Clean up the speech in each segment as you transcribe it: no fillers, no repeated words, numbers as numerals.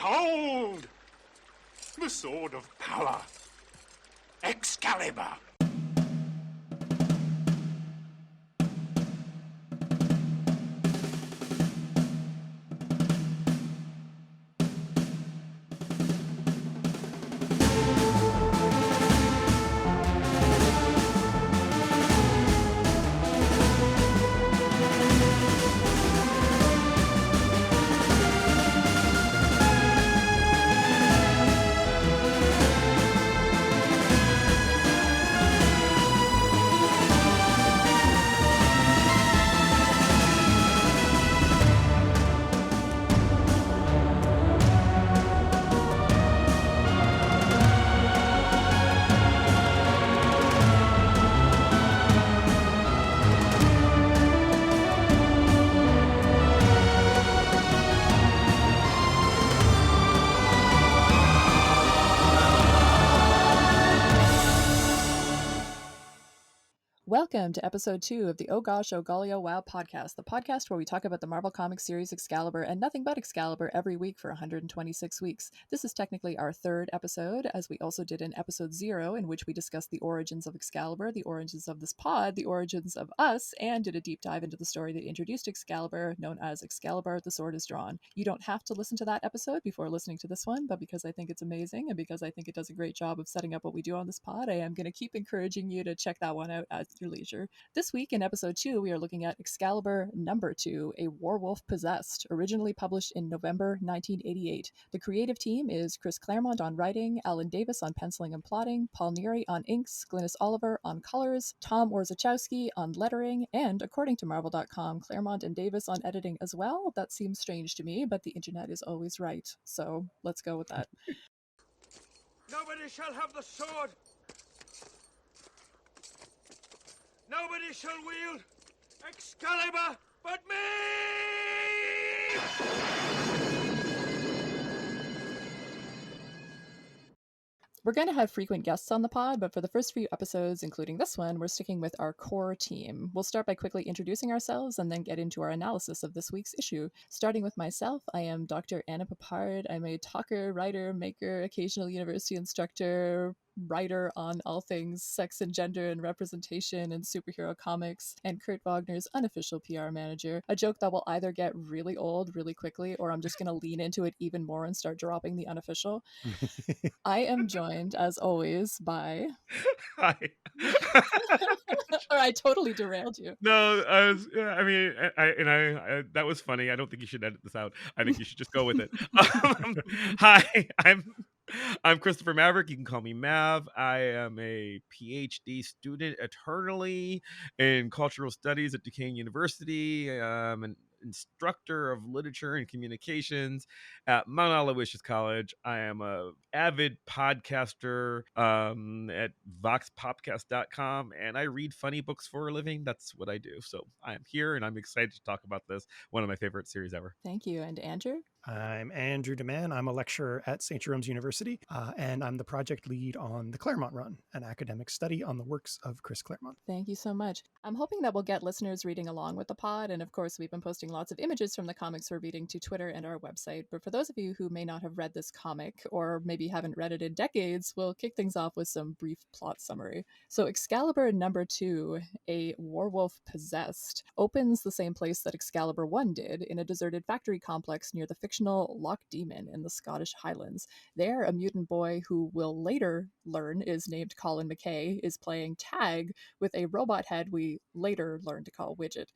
Behold! The sword of power. Excalibur. Welcome to episode 2 of the Oh Gosh, Oh Golly, Oh Wow podcast, the podcast where we talk about the Marvel Comics series Excalibur and nothing but Excalibur every week for 126 weeks. This is technically our third episode, as we also did in episode 0, in which we discussed the origins of Excalibur, the origins of this pod, the origins of us, and did a deep dive into the story that introduced Excalibur, known as Excalibur, the Sword is Drawn. You don't have to listen to that episode before listening to this one, but because I think it's amazing and because I think it does a great job of setting up what we do on this pod, I am going to keep encouraging you to check that one out at your leisure. This week in episode 2, we are looking at Excalibur number 2, A Warwolf Possessed, originally published in November 1988. The creative team is Chris Claremont on writing, Alan Davis on penciling and plotting, Paul Neary on inks, Glynis Oliver on colors, Tom Orzechowski on lettering, and according to Marvel.com, Claremont and Davis on editing as well. That seems strange to me, but the internet is always right. So let's go with that. Nobody shall have the sword. Nobody shall wield Excalibur but me! We're going to have frequent guests on the pod, but for the first few episodes, including this one, we're sticking with our core team. We'll start by quickly introducing ourselves and then get into our analysis of this week's issue. Starting with myself, I am Dr. Anna Papard. I'm a talker, writer, maker, occasional university instructor, writer on all things sex and gender and representation and superhero comics, and Kurt Wagner's unofficial PR manager. A joke that will either get really old really quickly, or I'm just going to lean into it even more and start dropping the unofficial. I am joined, as always, by... Hi. Or I totally derailed you. No, that was funny. I don't think you should edit this out. I think you should just go with it. Hi, I'm Christopher Maverick. You can call me Mav. I am a PhD student eternally in cultural studies at Duquesne University. I'm an instructor of literature and communications at Mount Aloysius College. I am a avid podcaster at voxpopcast.com, and I read funny books for a living. That's what I do. So I am here, and I'm excited to talk about this, one of my favorite series ever. Thank you. And Andrew? I'm Andrew DeMann. I'm a lecturer at St. Jerome's University, and I'm the project lead on the Claremont Run, an academic study on the works of Chris Claremont. Thank you so much. I'm hoping that we'll get listeners reading along with the pod, and of course we've been posting lots of images from the comics we're reading to Twitter and our website, but for those of you who may not have read this comic, or maybe haven't read it in decades, we'll kick things off with some brief plot summary. So Excalibur number 2, A Warwolf Possessed, opens the same place that Excalibur 1 did, in a deserted factory complex near the fictional Loch Demon in the Scottish Highlands. There, a mutant boy who we'll later learn is named Colin McKay is playing tag with a robot head we later learn to call Widget.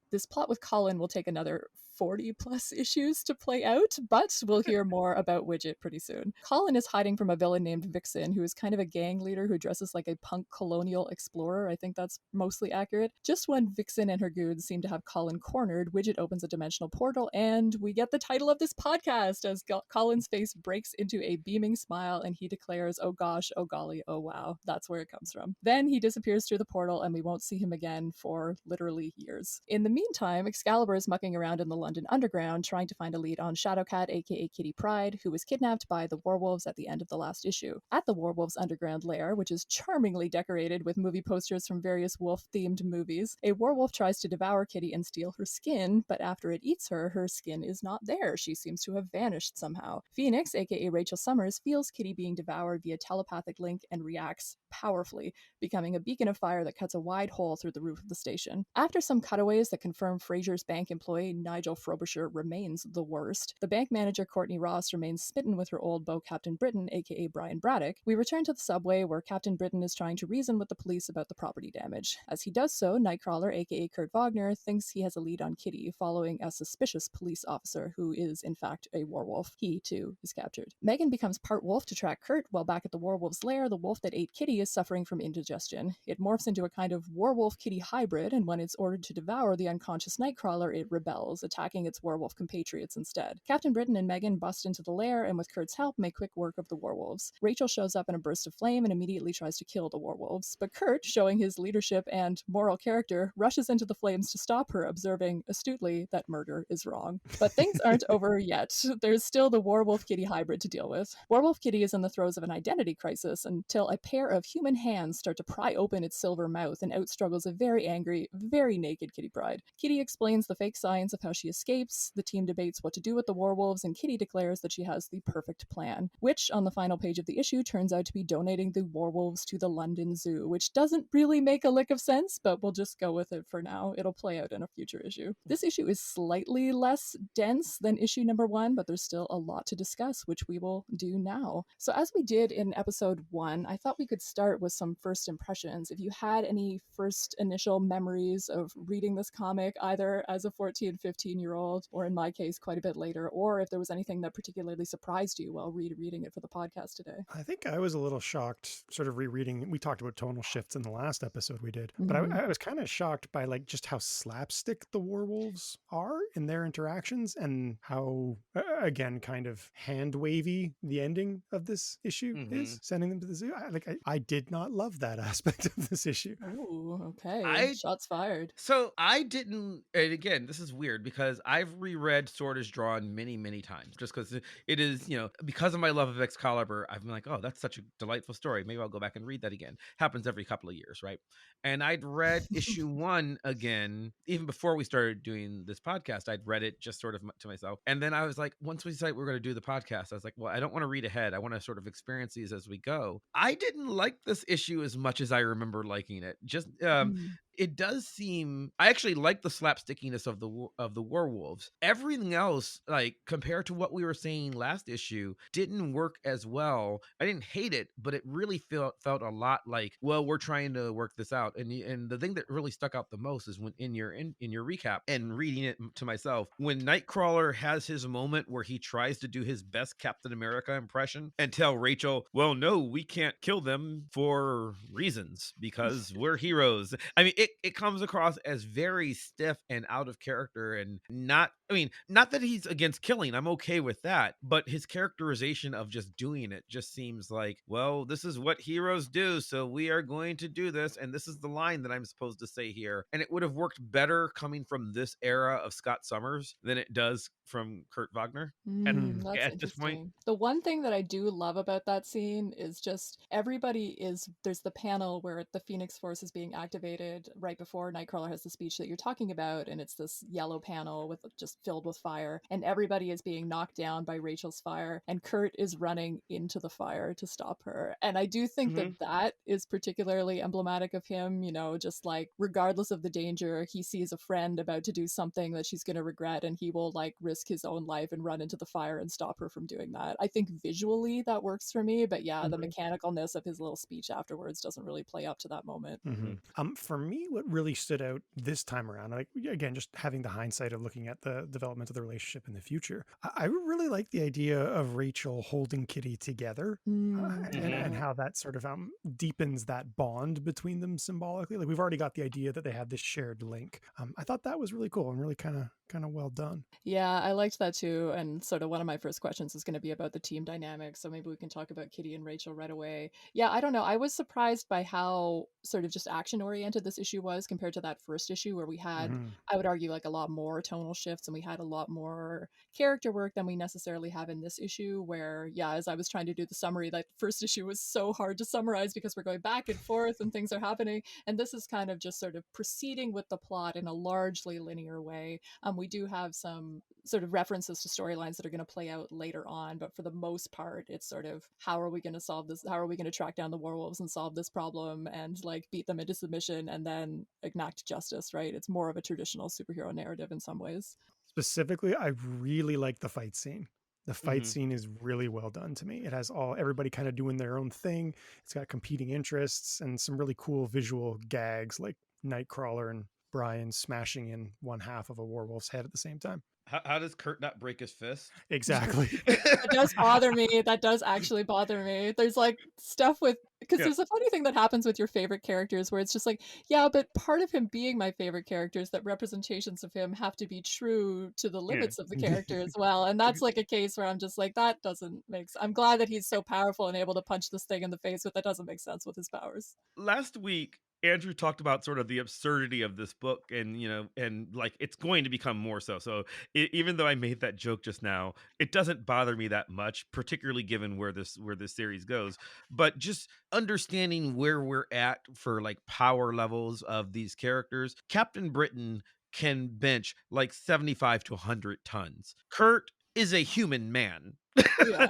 This plot with Colin will take another 40 plus issues to play out, but we'll hear more about Widget pretty soon. Colin is hiding from a villain named Vixen, who is kind of a gang leader who dresses like a punk colonial explorer. I think that's mostly accurate. Just when Vixen and her goons seem to have Colin cornered, Widget opens a dimensional portal, and we get the title of this podcast as Colin's face breaks into a beaming smile, and he declares, "Oh gosh, oh golly, oh wow." That's where it comes from. Then he disappears through the portal, and we won't see him again for literally years. In the meantime, Excalibur is mucking around in the London Underground, trying to find a lead on Shadowcat, aka Kitty Pryde, who was kidnapped by the Warwolves at the end of the last issue. At the Warwolves' underground lair, which is charmingly decorated with movie posters from various wolf-themed movies, a werewolf tries to devour Kitty and steal her skin, but after it eats her, her skin is not there. She seems to have vanished somehow. Phoenix, aka Rachel Summers, feels Kitty being devoured via telepathic link and reacts powerfully, becoming a beacon of fire that cuts a wide hole through the roof of the station. After some cutaways that confirm Fraser's bank employee Nigel Frobisher remains the worst, the bank manager Courtney Ross remains smitten with her old beau Captain Britain, aka Brian Braddock, we return to the subway where Captain Britain is trying to reason with the police about the property damage. As he does so, Nightcrawler, aka Kurt Wagner, thinks he has a lead on Kitty, following a suspicious police officer who is in fact a werewolf. He, too, is captured. Megan becomes part wolf to track Kurt, while back at the werewolf's lair, the wolf that ate Kitty is suffering from indigestion. It morphs into a kind of werewolf-kitty hybrid, and when it's ordered to devour the unconscious Nightcrawler, it rebels, attacking its werewolf compatriots instead. Captain Britain and Megan bust into the lair, and with Kurt's help, make quick work of the werewolves. Rachel shows up in a burst of flame and immediately tries to kill the werewolves, but Kurt, showing his leadership and moral character, rushes into the flames to stop her, observing astutely that murder is wrong. But things aren't over yet. There's still the werewolf-kitty hybrid to deal with. Werewolf Kitty is in the throes of an identity crisis until a pair of human hands start to pry open its silver mouth and out struggles a very angry, very naked Kitty Pryde. Kitty explains the fake science of how she escapes, the team debates what to do with the werewolves, and Kitty declares that she has the perfect plan, which on the final page of the issue turns out to be donating the werewolves to the London Zoo, which doesn't really make a lick of sense, but we'll just go with it for now. It'll play out in a future issue. This issue is slightly less dense than issue number 1, but there's still a lot to discuss, which we will do now. So as we did in episode 1, I thought we could start with some first impressions. If you had any first initial memories of reading this comic, either as a 14, 15-year-old, or in my case, quite a bit later, or if there was anything that particularly surprised you while reading it for the podcast today. I think I was a little shocked sort of rereading. We talked about tonal shifts in the last episode we did, but I was kind of shocked by like just how slapstick the werewolves are in their interactions and how, again, kind of hand wavy the ending of this issue is, sending them to the zoo. I did not love that aspect of this issue. Oh, okay. Shots fired. So I didn't, and again, this is weird because I've reread Sword is Drawn many, many times just because it is, because of my love of Excalibur, I've been like, oh, that's such a delightful story. Maybe I'll go back and read that again. Happens every couple of years, right? And I'd read issue 1 again, even before we started doing this podcast. I'd read it just sort of to myself. And then I was like, once we decided we were going to do the podcast, I was like, well, I don't want to read ahead. I want to sort of experience these as we go. I didn't like this issue as much as I remember liking it. Just, it does seem, I actually like the slapstickiness of the werewolves. Everything else, like compared to what we were saying last issue, didn't work as well. I didn't hate it, but it really felt a lot like, well, we're trying to work this out. And the thing that really stuck out the most is when in your recap and reading it to myself, when Nightcrawler has his moment where he tries to do his best Captain America impression and tell Rachel, well, no, we can't kill them for reasons because we're heroes. I mean, it comes across as very stiff and out of character and not that he's against killing. I'm okay with that. But his characterization of just doing it just seems like, well, this is what heroes do. So we are going to do this. And this is the line that I'm supposed to say here. And it would have worked better coming from this era of Scott Summers than it does from Kurt Wagner. That's at this point, the one thing that I do love about that scene is just there's the panel where the Phoenix Force is being activated right before Nightcrawler has the speech that you're talking about, and it's this yellow panel with just filled with fire, and everybody is being knocked down by Rachel's fire, and Kurt is running into the fire to stop her. And I do think that is particularly emblematic of him, just like regardless of the danger, he sees a friend about to do something that she's going to regret, and he will like risk his own life and run into the fire and stop her from doing that. I think visually that works for me, but yeah, the mechanicalness of his little speech afterwards doesn't really play up to that moment. For me, what really stood out this time around, like again, just having the hindsight of looking at the development of the relationship in the future, I really like the idea of Rachel holding Kitty together and how that sort of deepens that bond between them symbolically. Like we've already got the idea that they have this shared link. I thought that was really cool and really kind of well done. Yeah, I liked that too. And sort of one of my first questions is going to be about the team dynamics. So maybe we can talk about Kitty and Rachel right away. Yeah, I don't know. I was surprised by how sort of just action oriented this issue issue was compared to that first issue where we had, Mhm. I would argue, like a lot more tonal shifts and we had a lot more character work than we necessarily have in this issue. Where, yeah, as I was trying to do the summary, that first issue was so hard to summarize because we're going back and forth and things are happening. And this is kind of just sort of proceeding with the plot in a largely linear way. We do have some sort of references to storylines that are going to play out later on, but for the most part, it's sort of how are we going to solve this? How are we going to track down the werewolves and solve this problem and like beat them into submission and then enact justice, right? It's more of a traditional superhero narrative in some ways. Specifically, I really like the fight scene. The fight Mhm. scene is really well done to me. It has everybody kind of doing their own thing. It's got competing interests and some really cool visual gags like Nightcrawler and Brian smashing in one half of a werewolf's head at the same time. How does Kurt not break his fist? Exactly. That does bother me. That does actually bother me. There's like stuff with, because Yeah. there's a funny thing that happens with your favorite characters where it's just like, yeah, but part of him being my favorite character is that representations of him have to be true to the Yeah. limits of the character as well. And that's like a case where I'm just like, that doesn't make sense. I'm glad that he's so powerful and able to punch this thing in the face, but that doesn't make sense with his powers. Last week, Andrew talked about sort of the absurdity of this book, and and like it's going to become more so. So even though I made that joke just now, it doesn't bother me that much, particularly given where this series goes. But just understanding where we're at for like power levels of these characters, Captain Britain can bench like 75 to 100 tons. Kurt is a human man. Yeah.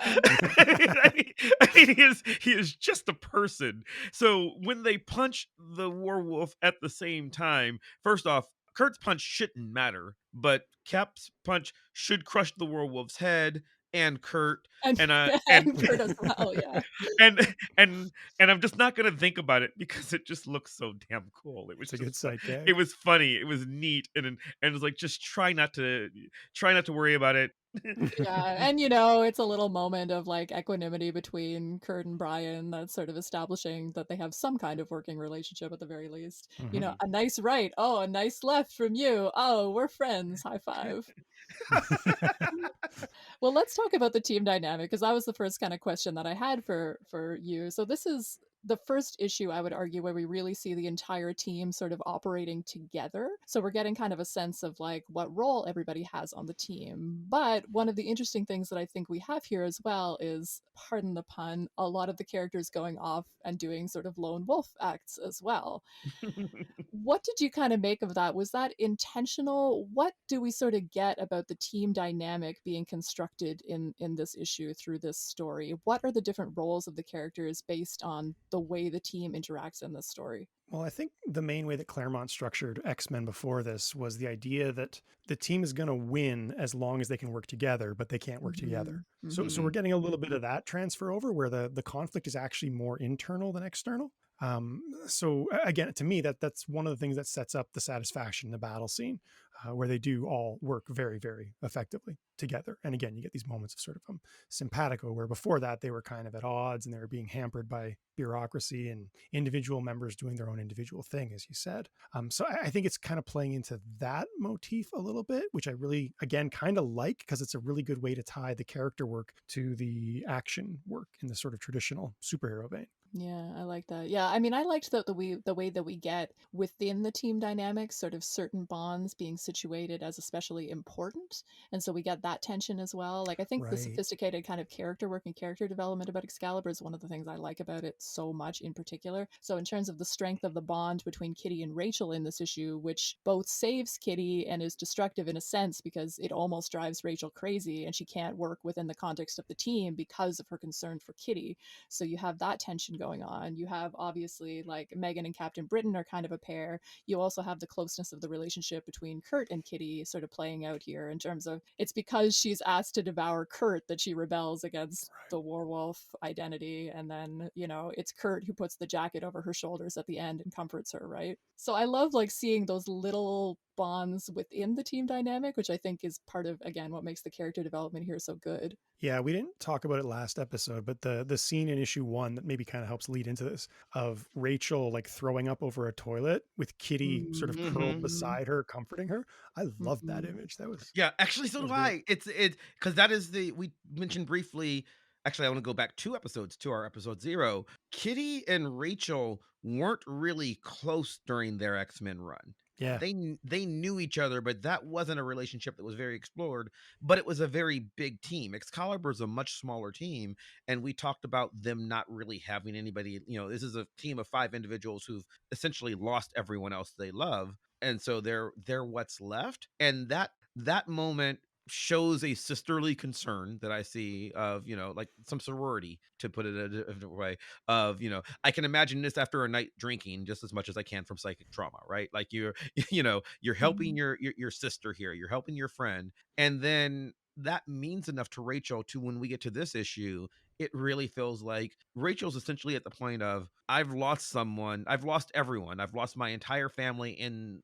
He is just a person. So when they punch the werewolf at the same time, first off, Kurt's punch shouldn't matter, but Cap's punch should crush the werewolf's head and Kurt And, and and Kurt as well, yeah. and I'm just not gonna think about it because it just looks so damn cool. It was It's a good just sight it gag. was funny, it was neat, and it's like just try not to worry about it. Yeah, and it's a little moment of like equanimity between Kurt and Brian that's sort of establishing that they have some kind of working relationship at the very least. Mhm. A nice right. Oh, a nice left from you. Oh, we're friends. High five. Well, let's talk about the team dynamic because that was the first kind of question that I had for you. So this is the first issue, I would argue, where we really see the entire team sort of operating together. So we're getting kind of a sense of like what role everybody has on the team. But one of the interesting things that I think we have here as well is, pardon the pun, a lot of the characters going off and doing sort of lone wolf acts as well. What did you kind of make of that? Was that intentional? What do we sort of get about the team dynamic being constructed in this issue through this story? What are the different roles of the characters based on the way the team interacts in this story? Well, I think the main way that Claremont structured X-Men before this was the idea that the team is going to win as long as they can work together, but they can't work together. So we're getting a little bit of that transfer over where the conflict is actually more internal than external. So again, to me, that's one of the things that sets up the satisfaction in the battle scene, where they do all work very, very effectively together. And again, you get these moments of sort of simpatico, where before that they were kind of at odds and they were being hampered by bureaucracy and individual members doing their own individual thing, as you said. So I think it's kind of playing into that motif a little bit, which I really, again, kind of like because it's a really good way to tie the character work to the action work in the sort of traditional superhero vein. Yeah, I like that. Yeah, I mean, I liked the way that we get within the team dynamics, sort of certain bonds being situated as especially important, and so we get that tension as well. Like, I think the Right. sophisticated kind of character work and character development about Excalibur is one of the things I like about it so much in particular. So, in terms of the strength of the bond between Kitty and Rachel in this issue, which both saves Kitty and is destructive in a sense because it almost drives Rachel crazy, and she can't work within the context of the team because of her concern for Kitty. So you have that tension going on. You have obviously like Megan and Captain Britain are kind of a pair. You also have the closeness of the relationship between Kurt and Kitty sort of playing out here in terms of it's because she's asked to devour Kurt that she rebels against the werewolf identity. And then, it's Kurt who puts the jacket over her shoulders at the end and comforts her, right? So I love like seeing those little bonds within the team dynamic, which I think is part of, again, what makes the character development here so good. Yeah, we didn't talk about it last episode, but the scene in issue 1 that maybe kind of helps lead into this of Rachel like throwing up over a toilet with Kitty sort of curled beside her, comforting her. I loved that image. That was Yeah, actually, so do good. I. It's because that is we mentioned briefly actually, I want to go back 2 episodes to our episode 0. Kitty and Rachel weren't really close during their X-Men run. Yeah. They knew each other, but that wasn't a relationship that was very explored, but it was a very big team. Excalibur is a much smaller team, and we talked about them not really having anybody, this is a team of 5 individuals who've essentially lost everyone else they love, and so they're what's left. And that moment shows a sisterly concern that I see of, like some sorority, to put it a different way, of, I can imagine this after a night drinking just as much as I can from psychic trauma, right? Like you're helping Mhm. your sister here, you're helping your friend. And then that means enough to Rachel to, when we get to this issue, it really feels like Rachel's essentially at the point of, I've lost someone, I've lost everyone, I've lost my entire family in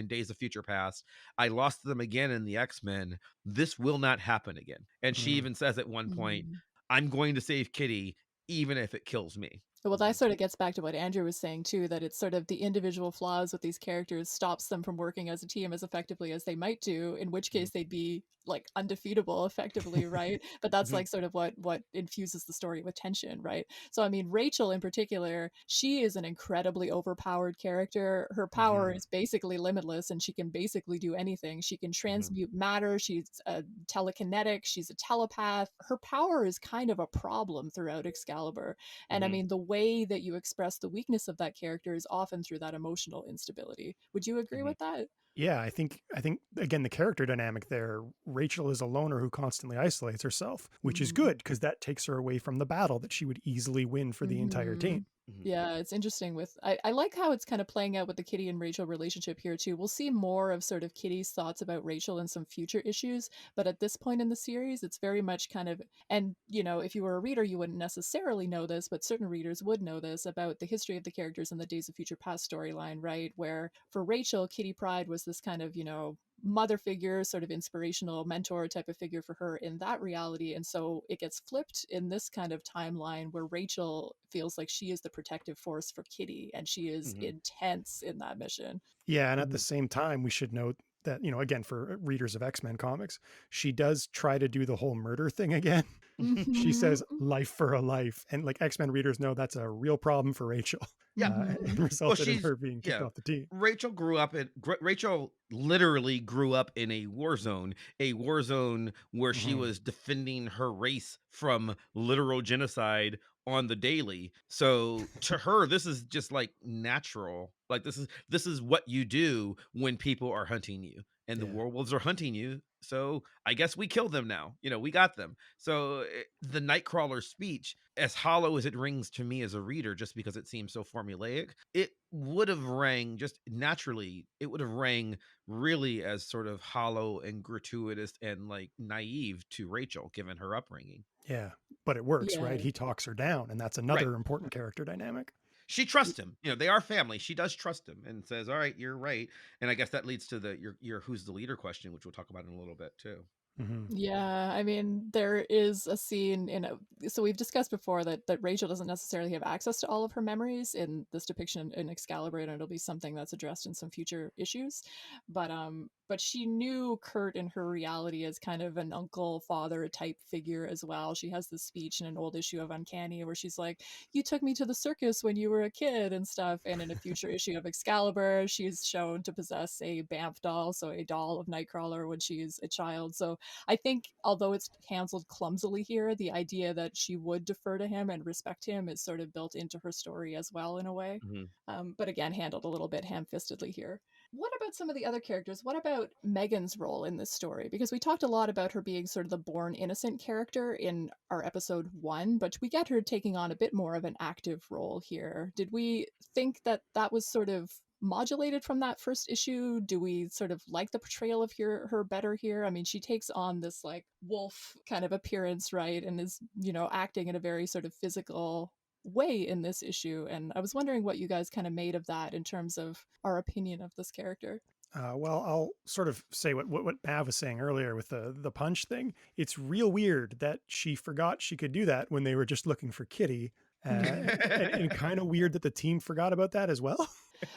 Days of Future Past, I lost them again in the X-Men, this will not happen again. And she Mm. even says at one point, Mm. I'm going to save Kitty even if it kills me. Well, that sort of gets back to what Andrew was saying too, that it's sort of the individual flaws with these characters stops them from working as a team as effectively as they might do, in which Mhm. case they'd be like undefeatable effectively, right? But that's Mhm. like sort of what infuses the story with tension, right? So I mean, Rachel in particular, she is an incredibly overpowered character. Her power Mhm. is basically limitless and she can basically do anything. She can Mhm. transmute matter, she's a telekinetic, she's a telepath. Her power is kind of a problem throughout Excalibur. And I Mhm. mean, the way that you express the weakness of that character is often through that emotional instability. Would you agree Mhm. with that? Yeah, I think again the character dynamic there. Rachel is a loner who constantly isolates herself, which is Mm-hmm. good because that takes her away from the battle that she would easily win for the entire Mm-hmm. team. Mhm. Yeah, it's interesting with I like how it's kind of playing out with the Kitty and Rachel relationship here too. We'll see more of sort of Kitty's thoughts about Rachel in some future issues, but at this point in the series, it's very much kind of and if you were a reader, you wouldn't necessarily know this, but certain readers would know this about the history of the characters in the Days of Future Past storyline, right? Where for Rachel, Kitty Pryde was this kind of, mother figure, sort of inspirational mentor type of figure for her in that reality. And so it gets flipped in this kind of timeline where Rachel feels like she is the protective force for Kitty and she is Mhm. intense in that mission. Yeah, and at the Mhm. same time, we should note that, again, for readers of X-Men comics, she does try to do the whole murder thing again. She Mm-hmm. says life for a life. And like X-Men readers know that's a real problem for Rachel. Yeah. And Mm-hmm. Well, resulted in her being kicked yeah. off the team. Rachel literally grew up in a war zone where she Mhm. was defending her race from literal genocide on the daily. So to her, this is just like natural. Like this is what you do when people are hunting you, and the Yeah. werewolves are hunting you. So I guess we kill them now. We got them. So the Nightcrawler speech, as hollow as it rings to me as a reader, just because it seems so formulaic, it would have rang just naturally. It would have rang really as sort of hollow and gratuitous and like naive to Rachel, given her upbringing. Yeah. But it works, right? Yeah. He talks her down, and that's Right. another important character dynamic. She trusts him. They are family. She does trust him and says, "All right, you're right." And I guess that leads to your who's the leader question, which we'll talk about in a little bit too. Mhm. Yeah, I mean, there is a scene so we've discussed before that Rachel doesn't necessarily have access to all of her memories in this depiction in Excalibur, and it'll be something that's addressed in some future issues. But she knew Kurt in her reality as kind of an uncle father type figure as well. She has this speech in an old issue of Uncanny where she's like, "You took me to the circus when you were a kid" and stuff. And in a future issue of Excalibur, she's shown to possess a Banff doll, so a doll of Nightcrawler when she's a child. So I think, although it's handled clumsily here, the idea that she would defer to him and respect him is sort of built into her story as well, in a way. Mhm. But again, handled a little bit ham fistedly here. What about some of the other characters? What about Megan's role in this story? Because we talked a lot about her being sort of the born innocent character in our episode 1, but we get her taking on a bit more of an active role here. Did we think that that was sort of modulated from that first issue? Do we sort of like the portrayal of her better here? I mean, she takes on this like wolf kind of appearance, right? And is, acting in a very sort of physical way in this issue. And I was wondering what you guys kind of made of that in terms of our opinion of this character. Well, I'll sort of say what Mav was saying earlier with the punch thing. It's real weird that she forgot she could do that when they were just looking for Kitty, and kind of weird that the team forgot about that as well.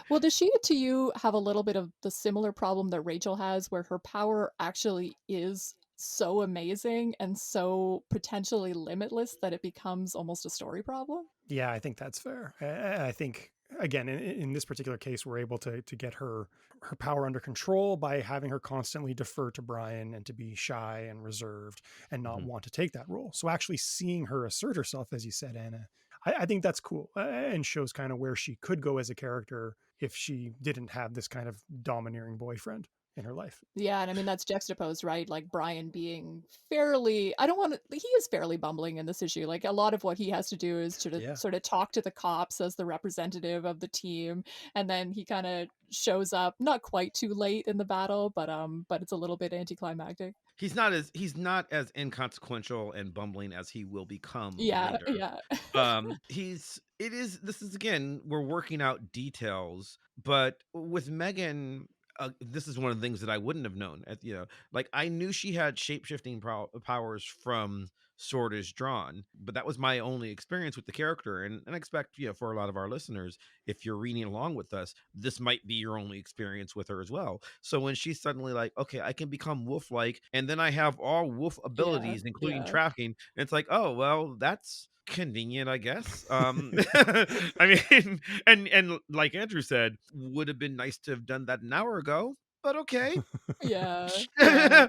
Well, does she, to you, have a little bit of the similar problem that Rachel has, where her power actually is so amazing and so potentially limitless that it becomes almost a story problem. Yeah, I think that's fair. I think again in this particular case, we're able to get her power under control by having her constantly defer to Brian and to be shy and reserved and not want to take that role. So actually seeing her assert herself, as you said, Anna, I think that's cool and shows kind of where she could go as a character if she didn't have this kind of domineering boyfriend in her life. Yeah, and I mean that's juxtaposed, right? Like Brian being fairly, I don't want to, he is fairly bumbling in this issue. Like a lot of what he has to do is Yeah. sort of talk to the cops as the representative of the team, and then he kind of shows up not quite too late in the battle, but it's a little bit anticlimactic. He's not as inconsequential and bumbling as he will become Yeah, later. yeah. This is again, we're working out details, but with Megan, this is one of the things that I wouldn't have known. Like I knew she had shape-shifting powers from Sword is Drawn, but that was my only experience with the character. And I expect, for a lot of our listeners, if you're reading along with us, this might be your only experience with her as well. So when she's suddenly like, okay, I can become wolf-like, and then I have all wolf Yeah, abilities, including yeah. tracking, it's like, oh, well, that's convenient, I guess. I mean, and like Andrew said, would have been nice to have done that an hour ago, but okay. Yeah, yeah.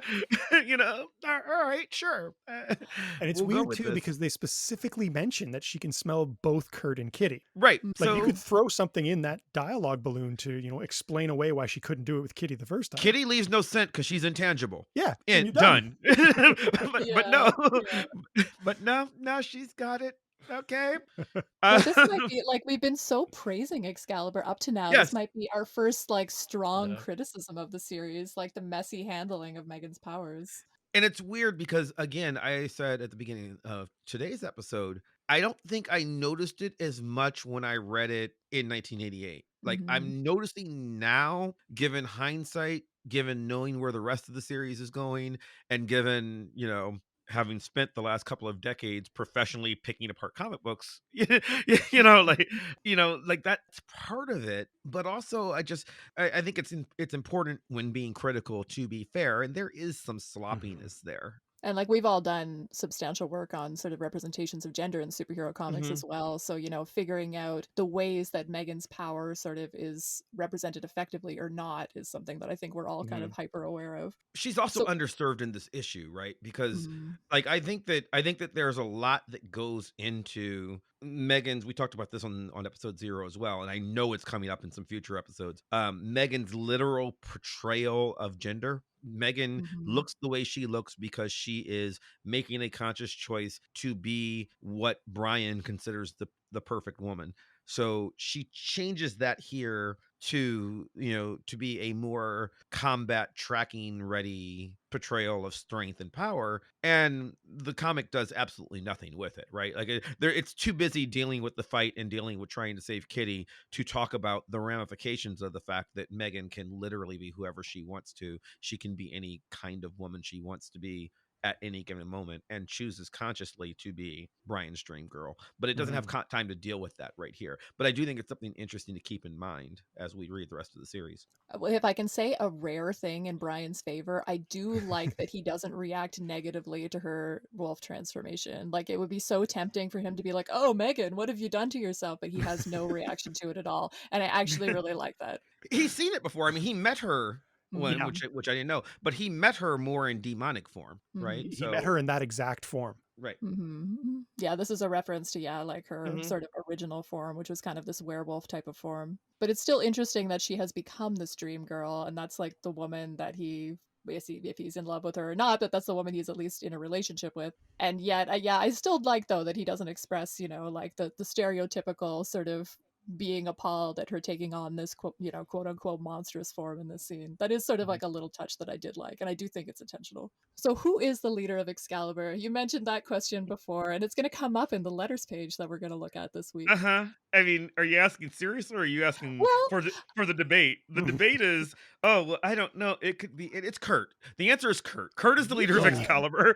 All right, sure. And it's We'll go weird with too this. because they specifically mention that she can smell both Kurt and Kitty. Right. Like you So could throw something in that dialogue balloon to, explain away why she couldn't do it with Kitty the first time. Kitty leaves no scent because she's intangible. Yeah, and And you're done. done. But Yeah, no. yeah. But no, she's got it. Okay. Well, this might Um, be like we've been so praising Excalibur up to now. This yes. might be our first like strong Yeah. criticism of the series, like the messy handling of Megan's powers. And it's weird because, again, I said at the beginning of today's episode, I don't think I noticed it as much when I read it in 1988. Like, Hmm. I'm noticing now, given hindsight, given knowing where the rest of the series is going, and given, having spent the last couple of decades professionally picking apart comic books, like that's part of it. But also, I think it's important when being critical to be fair, and there is some sloppiness there. And like we've all done substantial work on sort of representations of gender in superhero comics Mhm. as well. So, figuring out the ways that Megan's power sort of is represented effectively or not is something that I think we're all kind of Mhm. hyper aware of. She's also So, underserved in this issue, right? Because mhm, like I think that there's a lot that goes into Megan's. We talked about this on episode 0 as well, and I know it's coming up in some future episodes. Megan's literal portrayal of gender. Megan mhm. looks the way she looks because she is making a conscious choice to be what Brian considers the perfect woman. So she changes that here to be a more combat tracking ready portrayal of strength and power, and the comic does absolutely nothing with it, right? Like it's too busy dealing with the fight and dealing with trying to save Kitty to talk about the ramifications of the fact that Megan can literally be whoever she wants to. She can be any kind of woman she wants to be at any given moment, and chooses consciously to be Brian's dream girl. But it doesn't have Mhm. time to deal with that right here. But I do think it's something interesting to keep in mind as we read the rest of the series. Well, if I can say a rare thing in Brian's favor, I do like that he doesn't react negatively to her wolf transformation. Like it would be so tempting for him to be like, "Oh, Megan, what have you done to yourself?" But he has no reaction to it at all, and I actually really like that. He's seen it before. I mean, he met her when, Yeah, Mhm, which I didn't know, but he met her more in demonic form, right? mhm, he met her in that exact form. Right. mhm. Yeah, this is a reference to like her Hmm. sort of original form, which was kind of this werewolf type of form. But it's still interesting that she has become this dream girl, and that's like the woman that if he's in love with her or not, but that's the woman he's at least in a relationship with. And yet, yeah, I still like though that he doesn't express, like the stereotypical sort of being appalled at her taking on this quote unquote monstrous form in this scene. That is sort of like a little touch that I did like, and I do think it's intentional. So, who is the leader of Excalibur? You mentioned that question before, and it's going to come up in the letters page that we're going to look at this week. Uh-huh. I mean, are you asking seriously or are you asking Well, for the debate? The debate is, oh, well, I don't know. It could be it's Kurt. The answer is Kurt. Kurt is the leader of Yeah. Excalibur.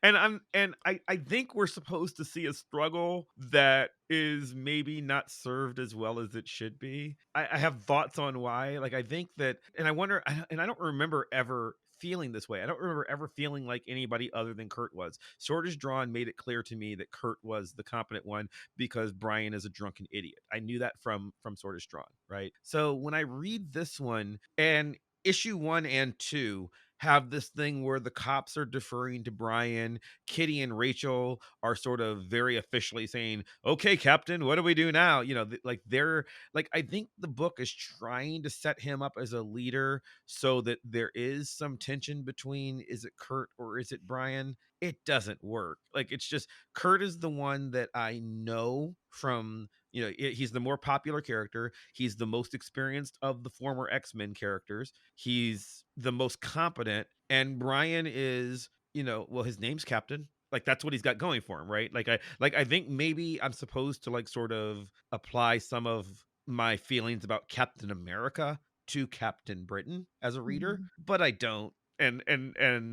And I think we're supposed to see a struggle that is maybe not served as well as it should be. I have thoughts on why. Like I think that, and I wonder, and I don't remember ever feeling this way. I don't remember ever feeling like anybody other than Kurt was. Sword is Drawn made it clear to me that Kurt was the competent one because Brian is a drunken idiot. I knew that from Sword is Drawn, right? So when I read this one, and issue 1 and 2 have this thing where the cops are deferring to Brian, Kitty and Rachel are sort of very officially saying, "Okay, Captain, what do we do now?" Like they're like, I think the book is trying to set him up as a leader so that there is some tension between, is it Kurt or is it Brian? It doesn't work. Like, it's just Kurt is the one that I know from, he's the more popular character. He's the most experienced of the former X-Men characters. He's the most competent. And Brian is, well, his name's Captain. Like, that's what he's got going for him, right? I think maybe I'm supposed to like sort of apply some of my feelings about Captain America to Captain Britain as a reader, but I don't. And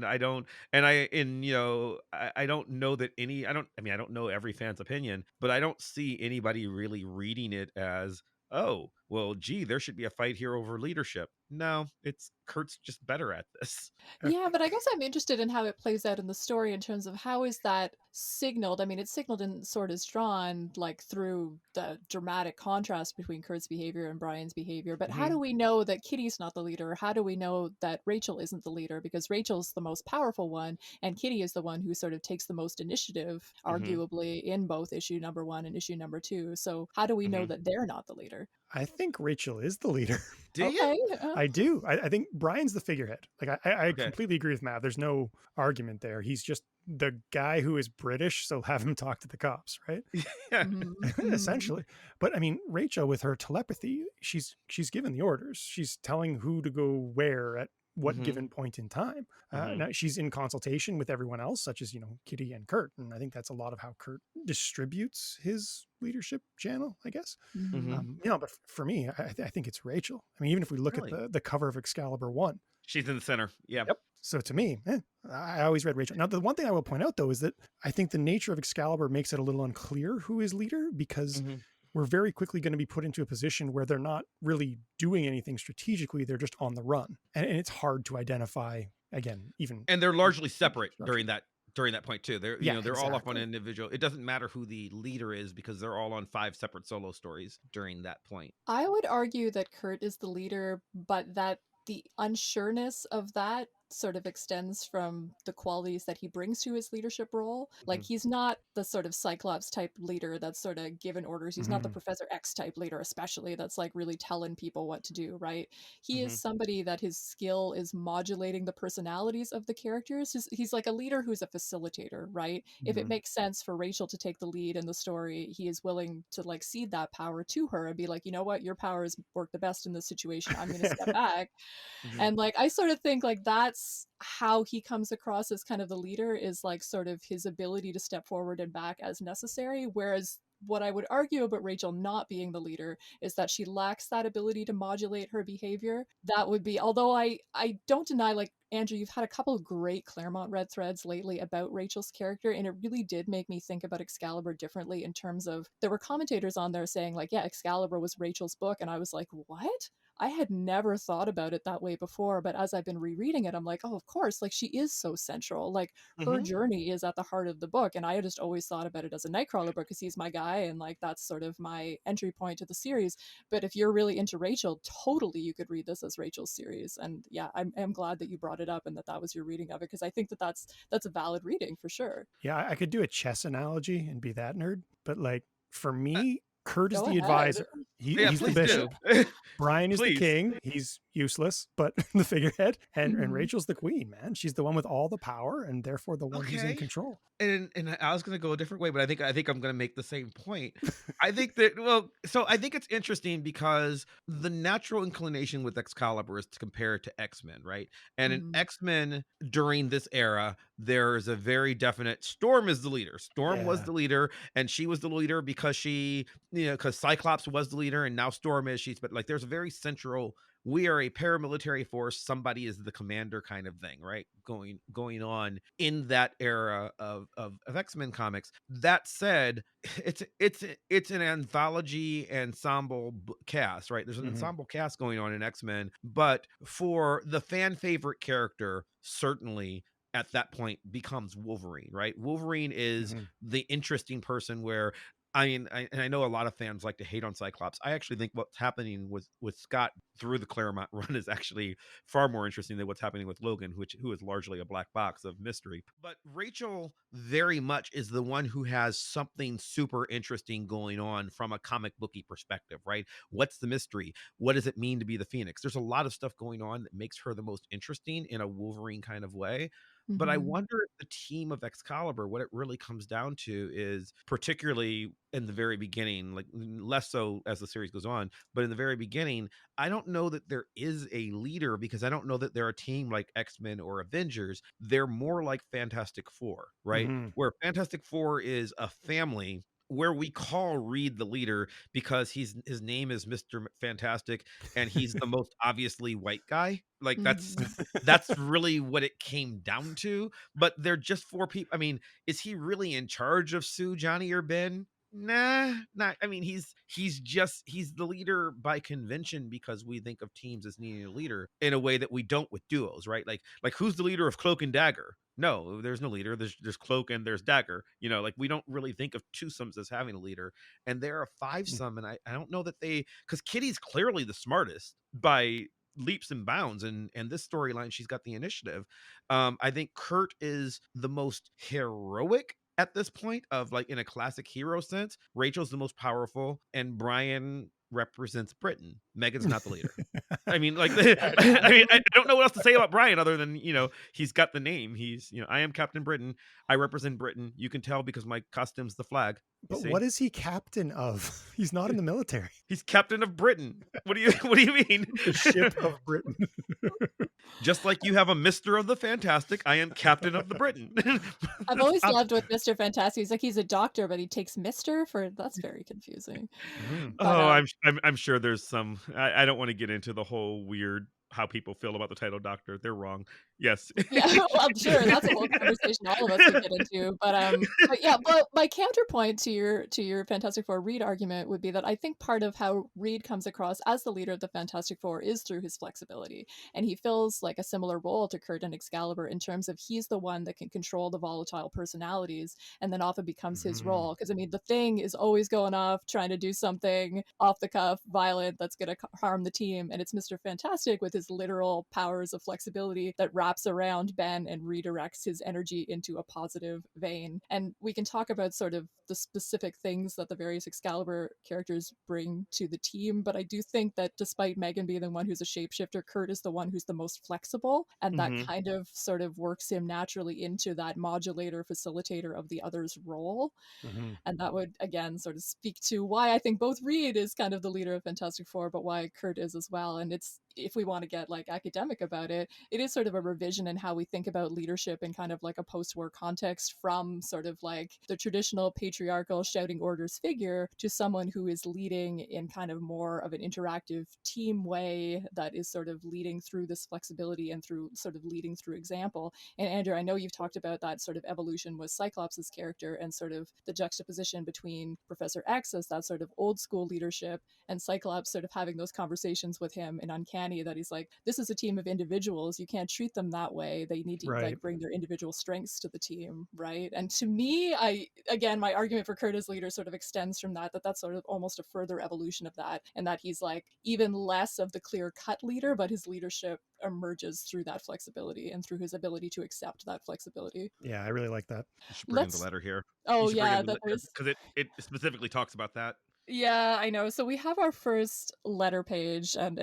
I don't, I don't know that I don't know every fan's opinion, but I don't see anybody really reading it as, oh, well, gee, there should be a fight here over leadership. No, it's Kurt's just better at this. Yeah, but I guess I'm interested in how it plays out in the story in terms of how is that signaled. I mean, it's signaled in Sword is Drawn, like through the dramatic contrast between Kurt's behavior and Brian's behavior. But how do we know that Kitty's not the leader? How do we know that Rachel isn't the leader? Because Rachel's the most powerful one, and Kitty is the one who sort of takes the most initiative, arguably, in both issue number 1 and issue number 2. So how do we know that they're not the leader? I think Rachel is the leader. Do you? I do. I think Brian's the figurehead. Like, I completely agree with Matt. There's no argument there. He's just the guy who is British, so have him talk to the cops, right? Yeah. Essentially. But I mean, Rachel, with her telepathy, she's given the orders. She's telling who to go where at what given point in time. Now she's in consultation with everyone else, such as, Kitty and Kurt. And I think that's a lot of how Kurt distributes his leadership channel, I guess. But for me, I think it's Rachel. I mean, even if we look at the cover of Excalibur 1. She's in the center. Yeah. Yep. So to me, I always read Rachel. Now, the one thing I will point out, though, is that I think the nature of Excalibur makes it a little unclear who is leader, because we're very quickly going to be put into a position where they're not really doing anything strategically. They're just on the run. And it's hard to identify, again, even. And they're largely separate during that point too. They're exactly. all off on an individual. It doesn't matter who the leader is because they're all on 5 separate solo stories during that point. I would argue that Kurt is the leader, but that the unsureness of that sort of extends from the qualities that he brings to his leadership role. Like, he's not the sort of Cyclops type leader that's sort of given orders. He's not the Professor X type leader, especially, that's like really telling people what to do, right? He is somebody that his skill is modulating the personalities of the characters. He's like a leader who's a facilitator, right? If it makes sense for Rachel to take the lead in the story, he is willing to like cede that power to her and be like, you know what, your powers work the best in this situation. I'm going to step back. And like, I sort of think like that's how he comes across as kind of the leader, is like sort of his ability to step forward and back as necessary. Whereas what I would argue about Rachel not being the leader is that she lacks that ability to modulate her behavior. That would be, although I don't deny, like, Andrew, you've had a couple of great Claremont Red threads lately about Rachel's character, and it really did make me think about Excalibur differently in terms of, there were commentators on there saying like, yeah, Excalibur was Rachel's book, and I was like, what? I had never thought about it that way before, but as I've been rereading it, I'm like, oh, of course, like, she is so central. Like, her journey is at the heart of the book, and I just always thought about it as a Nightcrawler book because he's my guy, and like, that's sort of my entry point to the series. But if you're really into Rachel, totally you could read this as Rachel's series. And yeah, I'm glad that you brought it up and that was your reading of it, because I think that that's a valid reading for sure. Yeah, I could do a chess analogy and be that nerd, but like, for me, Kurt is the advisor. He's the bishop. Brian is the king. He's useless, but the figurehead. And Rachel's the queen, man. She's the one with all the power, and therefore the one who's in control. And I was going to go a different way, but I think I'm going to make the same point. I think that, I think it's interesting because the natural inclination with Excalibur is to compare it to X-Men, right? And in X-Men during this era, there's a very definite Storm is the leader. Storm was the leader, and she was the leader because because Cyclops was the leader, and now Storm is. But like, there's a very central we are a paramilitary force, somebody is the commander kind of thing, right? Going on in that era of X-Men comics. That said, it's an anthology ensemble cast, right? There's an ensemble cast going on in X-Men, but for the fan favorite character, certainly at that point becomes Wolverine, right? Wolverine is the interesting person where and I know a lot of fans like to hate on Cyclops. I actually think what's happening with Scott through the Claremont run is actually far more interesting than what's happening with Logan, who is largely a black box of mystery. But Rachel very much is the one who has something super interesting going on from a comic booky perspective, right? What's the mystery? What does it mean to be the Phoenix? There's a lot of stuff going on that makes her the most interesting in a Wolverine kind of way. But I wonder if the team of Excalibur, what it really comes down to is, particularly in the very beginning, like less so as the series goes on, but in the very beginning, I don't know that there is a leader, because I don't know that they're a team like X-Men or Avengers. They're more like Fantastic Four, right? Where Fantastic Four is a family, where we call Reed the leader because his name is Mr. Fantastic and he's the most obviously white guy. Like that's really what it came down to. But they're just four people. I mean, is he really in charge of Sue, Johnny, or Ben? Nah, not. I mean, he's the leader by convention, because we think of teams as needing a leader in a way that we don't with duos, right? Like who's the leader of Cloak and Dagger? No, there's no leader. There's Cloak and there's Dagger. Like we don't really think of twosomes as having a leader, and there are fivesome, and I don't know that because Kitty's clearly the smartest by leaps and bounds, and this storyline, she's got the initiative. I think Kurt is the most heroic at this point, of like in a classic hero sense. Rachel's the most powerful, and Brian represents Britain. Megan's not the leader. I mean, like, I don't know what else to say about Brian other than, he's got the name. He's, I am Captain Britain. I represent Britain. You can tell because my costume's the flag. But what is he captain of? He's not in the military. He's captain of Britain. What do you mean? The ship of Britain. Just like you have a Mr. of the Fantastic, I am captain of the Britain. I've always loved with Mr. Fantastic. He's like, he's a doctor, but he takes Mr. for, that's very confusing. But, I'm sure there's some, I don't want to get into the whole weird how people feel about the title Doctor. They're wrong. Yes. Yeah, well, I'm sure that's a whole conversation all of us could get into. But my counterpoint to your Fantastic Four Reed argument would be that I think part of how Reed comes across as the leader of the Fantastic Four is through his flexibility, and he fills like a similar role to Kurt and Excalibur in terms of he's the one that can control the volatile personalities, and then often becomes his role. Because I mean, the Thing is always going off trying to do something off the cuff, violent, that's going to harm the team, and it's Mr. Fantastic with his literal powers of flexibility that wraps around Ben and redirects his energy into a positive vein. And we can talk about sort of the specific things that the various Excalibur characters bring to the team, but I do think that despite Megan being the one who's a shapeshifter, Kurt is the one who's the most flexible, and that kind of sort of works him naturally into that modulator, facilitator of the other's role. And that would again sort of speak to why I think both Reed is kind of the leader of Fantastic Four, but why Kurt is as well. And it's, if we want to get like academic about it, it is sort of a revision in how we think about leadership in kind of like a post-war context, from sort of like the traditional patriarchal shouting orders figure to someone who is leading in kind of more of an interactive team way that is sort of leading through this flexibility and through sort of leading through example. And Andrew, I know you've talked about that sort of evolution with Cyclops' character and sort of the juxtaposition between Professor X as that sort of old school leadership and Cyclops sort of having those conversations with him in Uncanny, that he's like, this is a team of individuals, you can't treat them that way, they need to like bring their individual strengths to the team, right? And to me, my argument for Kurt as leader sort of extends from that's sort of almost a further evolution of that, and that he's like even less of the clear cut leader, but his leadership emerges through that flexibility and through his ability to accept that flexibility. Yeah, I really like that. You should bring in the letter here. Oh yeah, because it specifically talks about that. Yeah, I know. So we have our first letter page, and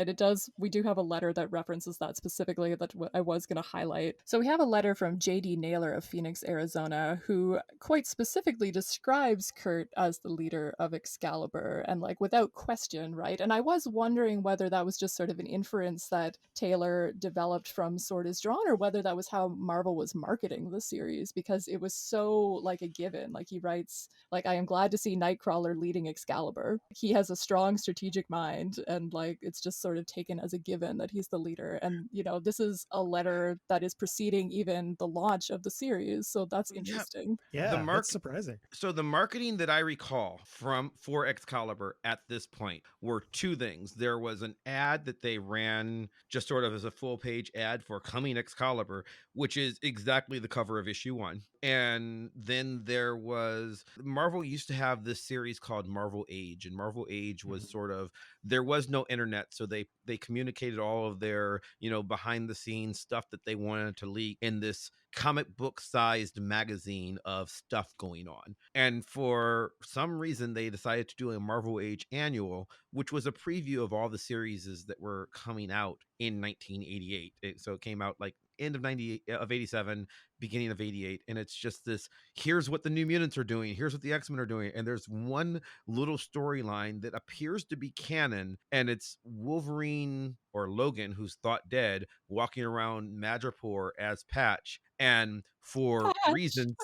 we do have a letter that references that specifically, that I was going to highlight. So we have a letter from J.D. Naylor of Phoenix, Arizona, who quite specifically describes Kurt as the leader of Excalibur, and like without question, right? And I was wondering whether that was just sort of an inference that Taylor developed from Sword is Drawn, or whether that was how Marvel was marketing the series, because it was so like a given. Like he writes, like, I am glad to see Nightcrawler leading Excalibur. Excalibur. He has a strong strategic mind, and like it's just sort of taken as a given that he's the leader. And this is a letter that is preceding even the launch of the series, so that's Yeah. interesting. Yeah, that's surprising. So the marketing that I recall for Excalibur at this point were two things. There was an ad that they ran just sort of as a full page ad for Coming Excalibur, which is exactly the cover of issue 1. And then there was Marvel used to have this series called Marvel Age, and Marvel Age was sort of, there was no internet, so they communicated all of their behind the scenes stuff that they wanted to leak in this comic book sized magazine of stuff going on. And for some reason they decided to do a Marvel Age annual, which was a preview of all the series that were coming out in 1988. So it came out like end of 87, beginning of 88, and it's just this, here's what the New Mutants are doing, here's what the X-Men are doing, and there's one little storyline that appears to be canon, and it's Wolverine or Logan, who's thought dead, walking around Madripoor as Patch. And for Patch. reasons,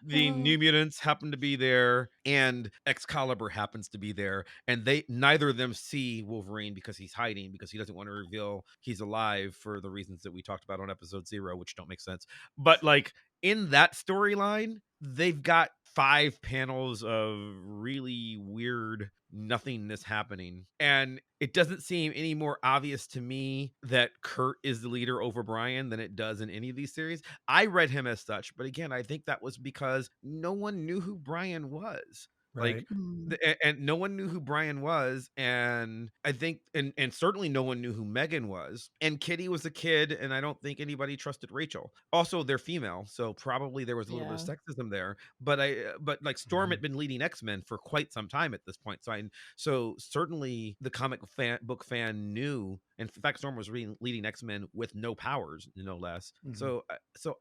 the New Mutants happen to be there, and Excalibur happens to be there, and neither of them see Wolverine because he's hiding, because he doesn't want to reveal he's alive for the reasons that we talked about on episode 0, which don't make sense. But like in that storyline, they've got 5 panels of really weird nothingness happening, and it doesn't seem any more obvious to me that Kurt is the leader over Brian than it does in any of these series. I read him as such, but again, I think that was because no one knew who Brian was. Right. Like, and no one knew who Brian was, and I think, and certainly no one knew who Megan was, and Kitty was a kid, and I don't think anybody trusted Rachel. Also, they're female, so probably there was a little bit of sexism there. But like Storm had been leading X-Men for quite some time at this point, so certainly the comic book fan knew. In fact, Storm was leading X-Men with no powers, no less. So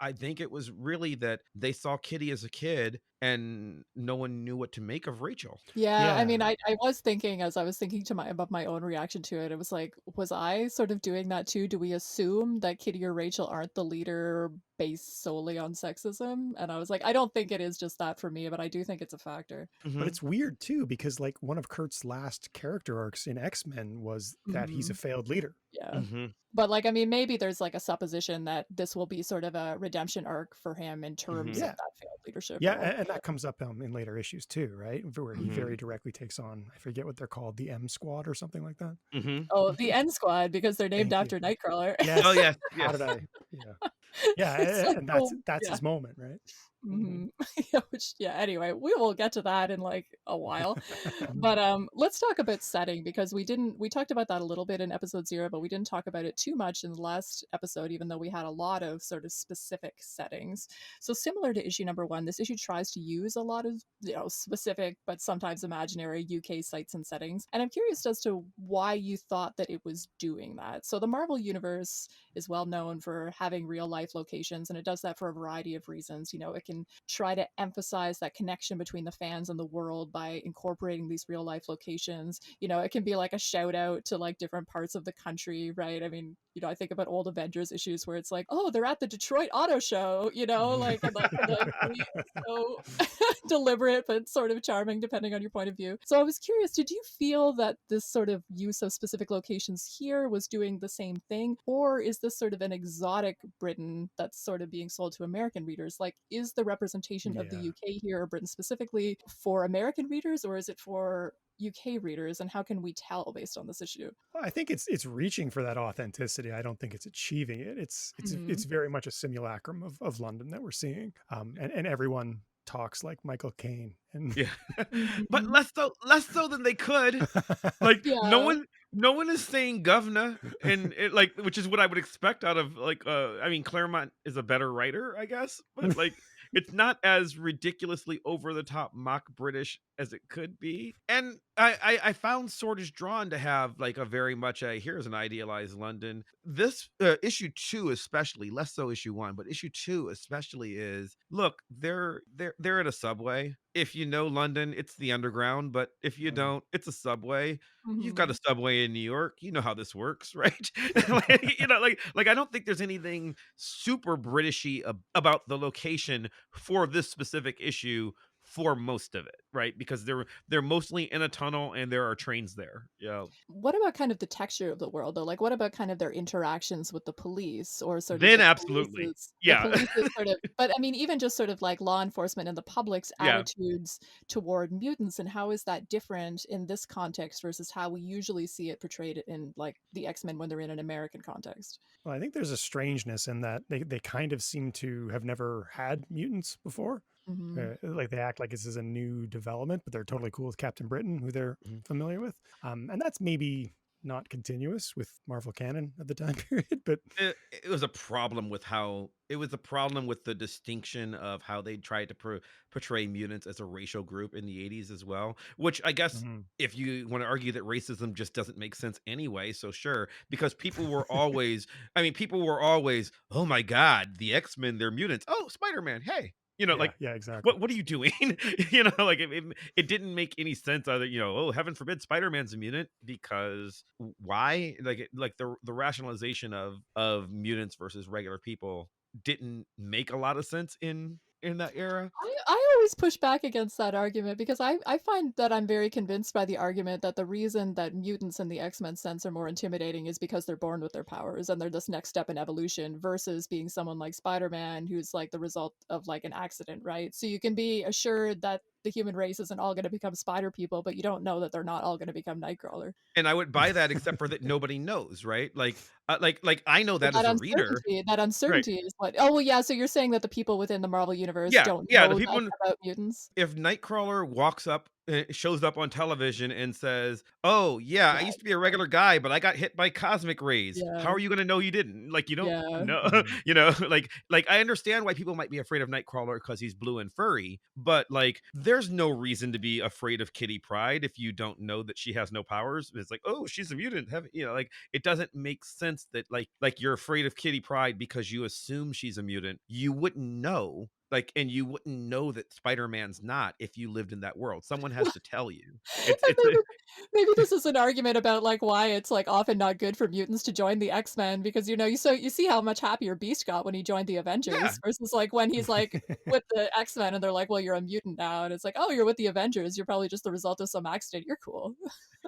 I think it was really that they saw Kitty as a kid, and no one knew what to make of Rachel. Yeah, I mean, I was thinking, as I was thinking about my own reaction to it, it was like, was I sort of doing that too? Do we assume that Kitty or Rachel aren't the leader based solely on sexism? And I was like, I don't think it is just that for me, but I do think it's a factor. But it's weird too, because like one of Kurt's last character arcs in X-Men was that he's a failed leader. Yeah. But like, I mean, maybe there's like a supposition that this will be sort of a redemption arc for him in terms of that failed leadership. Yeah, and that comes up in later issues too, right? Where he very directly takes on, I forget what they're called, the M Squad or something like that. Oh, the N Squad, because they're named after Nightcrawler. Yes. Oh yes. How did I? Yeah, and that's his moment, right? Anyway, we will get to that in like a while. But let's talk about setting, because we talked about that a little bit in episode 0, but we didn't talk about it too much in the last episode, even though we had a lot of sort of specific settings. So similar to issue number 1, this issue tries to use a lot of specific but sometimes imaginary UK sites and settings, and I'm curious as to why you thought that it was doing that. So the Marvel universe is well known for having real life locations, and it does that for a variety of reasons. It can try to emphasize that connection between the fans and the world by incorporating these real life locations. It can be like a shout out to like different parts of the country, right? I mean, I think about old Avengers issues where it's like, oh, they're at the Detroit Auto Show, like so deliberate but sort of charming depending on your point of view. So I was curious, did you feel that this sort of use of specific locations here was doing the same thing, or is this sort of an exotic Britain that's sort of being sold to American readers? Like, is the representation of the UK here, or Britain specifically, for American readers, or is it for UK readers, and how can we tell based on this issue? I think it's reaching for that authenticity. I don't think it's achieving it. It's very much a simulacrum of London that we're seeing, and everyone talks like Michael Caine, and but less so than they could. Like no one is saying governor, and it, like, which is what I would expect out of like I mean, Claremont is a better writer, I guess, but like it's not as ridiculously over the top mock British as it could be. And I found Swordage Drawn to have like a very much a, here's an idealized London. This issue 2 especially, less so issue 1, but issue 2 especially is, look, they're at a subway. If you know London, it's the underground, but if you don't, it's a subway. You've got a subway in New York. You know how this works, right? like I don't think there's anything super Britishy about the location for this specific issue for most of it, right? Because they're mostly in a tunnel and there are trains there. Yeah. What about kind of the texture of the world though? Like what about kind of their interactions with the police or sort of Then absolutely. the Yeah. police's sort of but I mean even just sort of like law enforcement and the public's Yeah. attitudes toward mutants, and how is that different in this context versus how we usually see it portrayed in like the X-Men when they're in an American context? Well, I think there's a strangeness in that they kind of seem to have never had mutants before. Mhm. Like they act like this is a new development, but they're totally cool with Captain Britain, who they're Mhm. familiar with. And that's maybe not continuous with Marvel canon at the time period, but It was a problem with how it was a problem with the distinction of how they tried to portray mutants as a racial group in the 80s as well, which I guess Mhm. if you want to argue that racism just doesn't make sense anyway, so sure, because people were always, I mean, people were always, oh my God, the X-Men, they're mutants. Oh, Spider-Man, hey, Yeah, like, yeah, exactly. what are you doing? Like it didn't make any sense either. Oh, heaven forbid Spider-Man's a mutant, because why? Like the rationalization of mutants versus regular people didn't make a lot of sense in that era. I always push back against that argument because I find that I'm very convinced by the argument that the reason that mutants in the X-Men sense are more intimidating is because they're born with their powers and they're this next step in evolution versus being someone like Spider-Man who's like the result of like an accident, right? So you can be assured that the human race isn't all going to become spider people, but you don't know that they're not all going to become Nightcrawler. And I would buy that, except for that nobody knows, right? Like I know But that as a reader, that right? uncertainty is what. Oh well, yeah. So you're saying that the people within the Marvel universe Yeah, don't yeah. The know people that about mutants? if Nightcrawler walks up, shows up on television and says, "Oh yeah, I Yeah, used to be a regular guy, but I got hit by cosmic rays." How yeah, are you going to know you didn't? Like you don't yeah. know, Mhm. like I understand why people might be afraid of Nightcrawler because he's blue and furry, but like there's no reason to be afraid of Kitty Pryde if you don't know that she has no powers. It's like, "Oh, she's a mutant." Like it doesn't make sense that like you're afraid of Kitty Pryde because you assume she's a mutant. You wouldn't know, like, and you wouldn't know that Spider-Man's not if you lived in that world. Someone has to tell you. It's And it's a maybe this is an argument about like why it's like often not good for mutants to join the X-Men because you see how much happier Beast got when he joined the yeah. Avengers versus like when he's like with the X-Men and they're like, well, you're a mutant now, and it's like, oh, you're with the Avengers, you're probably just the result of some accident. You're cool.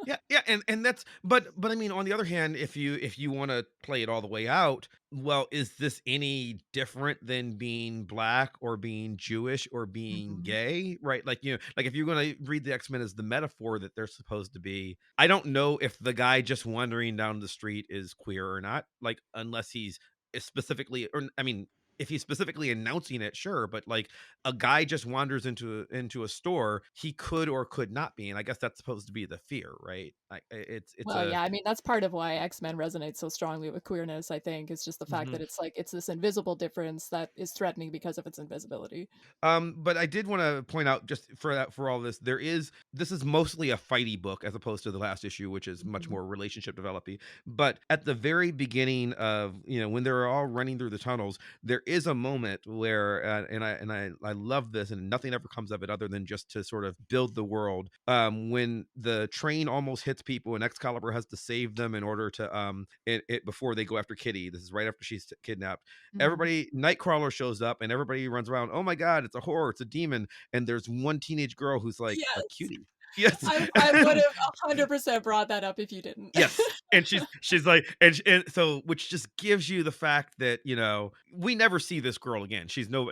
Yeah, yeah, and that's but I mean, on the other hand, if you want to play it all the way out, well, is this any different than being black or being Jewish or being Mhm. gay, right? Like like if you're going to read the X-Men as the metaphor that they're supposed to be, I don't know if the guy just wandering down the street is queer or not, like unless he's specifically, or I mean, if he's specifically announcing it, sure, but like a guy just wanders into a store, he could or could not be, and I guess that's supposed to be the fear, right? It's Well, a yeah, I mean, that's part of why X-Men resonates so strongly with queerness, I think, is just the fact Mhm. that it's like it's this invisible difference that is threatening because of its invisibility. But I did want to point out, just for all this, this is mostly a fighty book as opposed to the last issue, which is much Mhm. more relationship developing. But at the very beginning of, when they're all running through the tunnels, there is a moment where, and I love this, and nothing ever comes of it other than just to sort of build the world. When the train almost hits people and Excalibur has to save them in order to it before they go after Kitty. This is right after she's kidnapped. Mhm. Everybody, Nightcrawler shows up and everybody runs around, oh my God, it's a horror, it's a demon. And there's one teenage girl who's like a Yes. cutie. Yes. I would have 100% brought that up if you didn't. Yes, and she's like, and so, which just gives you the fact that we never see this girl again. She's not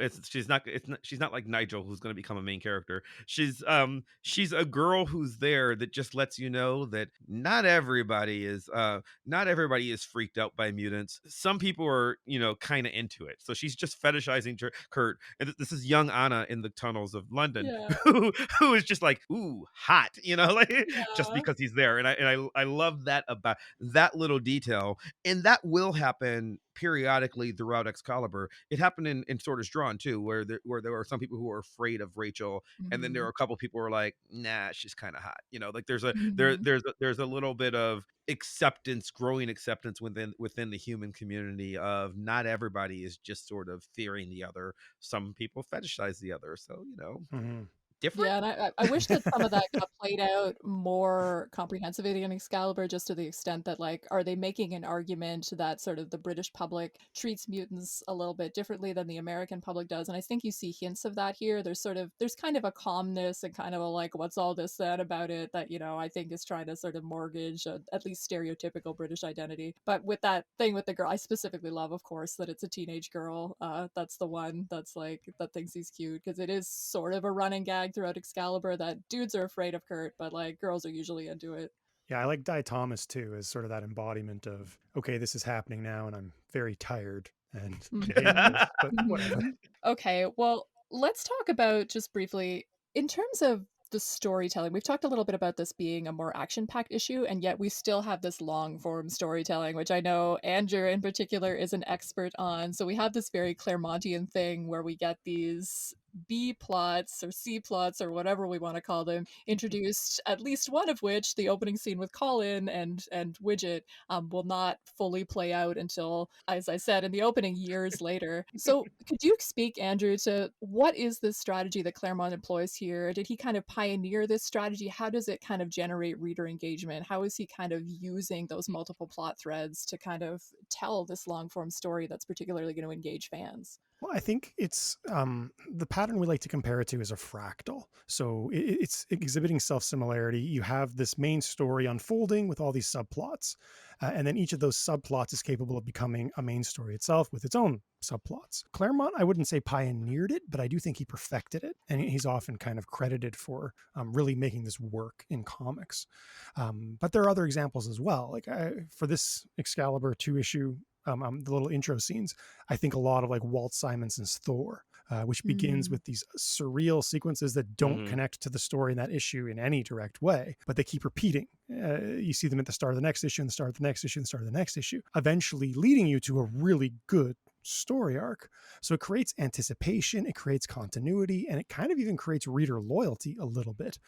like Nigel, who's going to become a main character. She's a girl who's there that just lets you know that not everybody is freaked out by mutants. Some people are kind of into it. So she's just fetishizing Kurt, and this is young Anna in the tunnels of London, Yeah, who is just like, ooh, hot, like just yeah. because he's there. And I love that, about that little detail. And that will happen periodically throughout Excalibur. It happened in Sword is Drawn too, where there are some people who are afraid of Rachel, and then there are Mhm. a couple people who are like, nah, she's kind of hot. Like Mhm. there's a little bit of acceptance, growing acceptance within the human community, of not everybody is just sort of fearing the other. Some people fetishize the other. So Mhm. different. Yeah, and I wish that some of that got played out more comprehensively in Excalibur, just to the extent that, like, are they making an argument that sort of the British public treats mutants a little bit differently than the American public does? And I think you see hints of that here. There's kind of a calmness and kind of a, like, what's all this said about it that, I think is trying to sort of mortgage at least stereotypical British identity. But with that thing with the girl, I specifically love, of course, that it's a teenage girl. That's the one that's like, that thinks he's cute, because it is sort of a running gag throughout Excalibur that dudes are afraid of Kurt, but like girls are usually into it. Yeah, I like Di Thomas too, as sort of that embodiment of, okay, this is happening now and I'm very tired and dangerous, but whatever. Okay, well, let's talk about, just briefly, in terms of the storytelling. We've talked a little bit about this being a more action-packed issue, and yet we still have this long-form storytelling, which I know Andrew in particular is an expert on. So we have this very Claremontian thing where we get these B plots or C plots or whatever we want to call them introduced, at least one of which, the opening scene with Colin and Widget, will not fully play out until, as I said in the opening, years later. So could you speak, Andrew, to what is this strategy that Claremont employs here? Did he kind of pioneer this strategy? How does it kind of generate reader engagement? How is he kind of using those multiple plot threads to kind of tell this long form story that's particularly going to engage fans? Well, I think it's the pattern we like to compare it to is a fractal. So it's exhibiting self-similarity. You have this main story unfolding with all these subplots. And then each of those subplots is capable of becoming a main story itself with its own subplots. Claremont, I wouldn't say pioneered it, but I do think he perfected it. And he's often kind of credited for really making this work in comics. But there are other examples as well. Like for this Excalibur 2 issue, the little intro scenes, I think a lot of like Walt Simonson's Thor, which begins with these surreal sequences that don't connect to the story in that issue in any direct way, but they keep repeating. You see them at the start of the next issue, and the start of the next issue, and the start of the next issue, eventually leading you to a really good story arc. So it creates anticipation, it creates continuity, and it kind of even creates reader loyalty a little bit.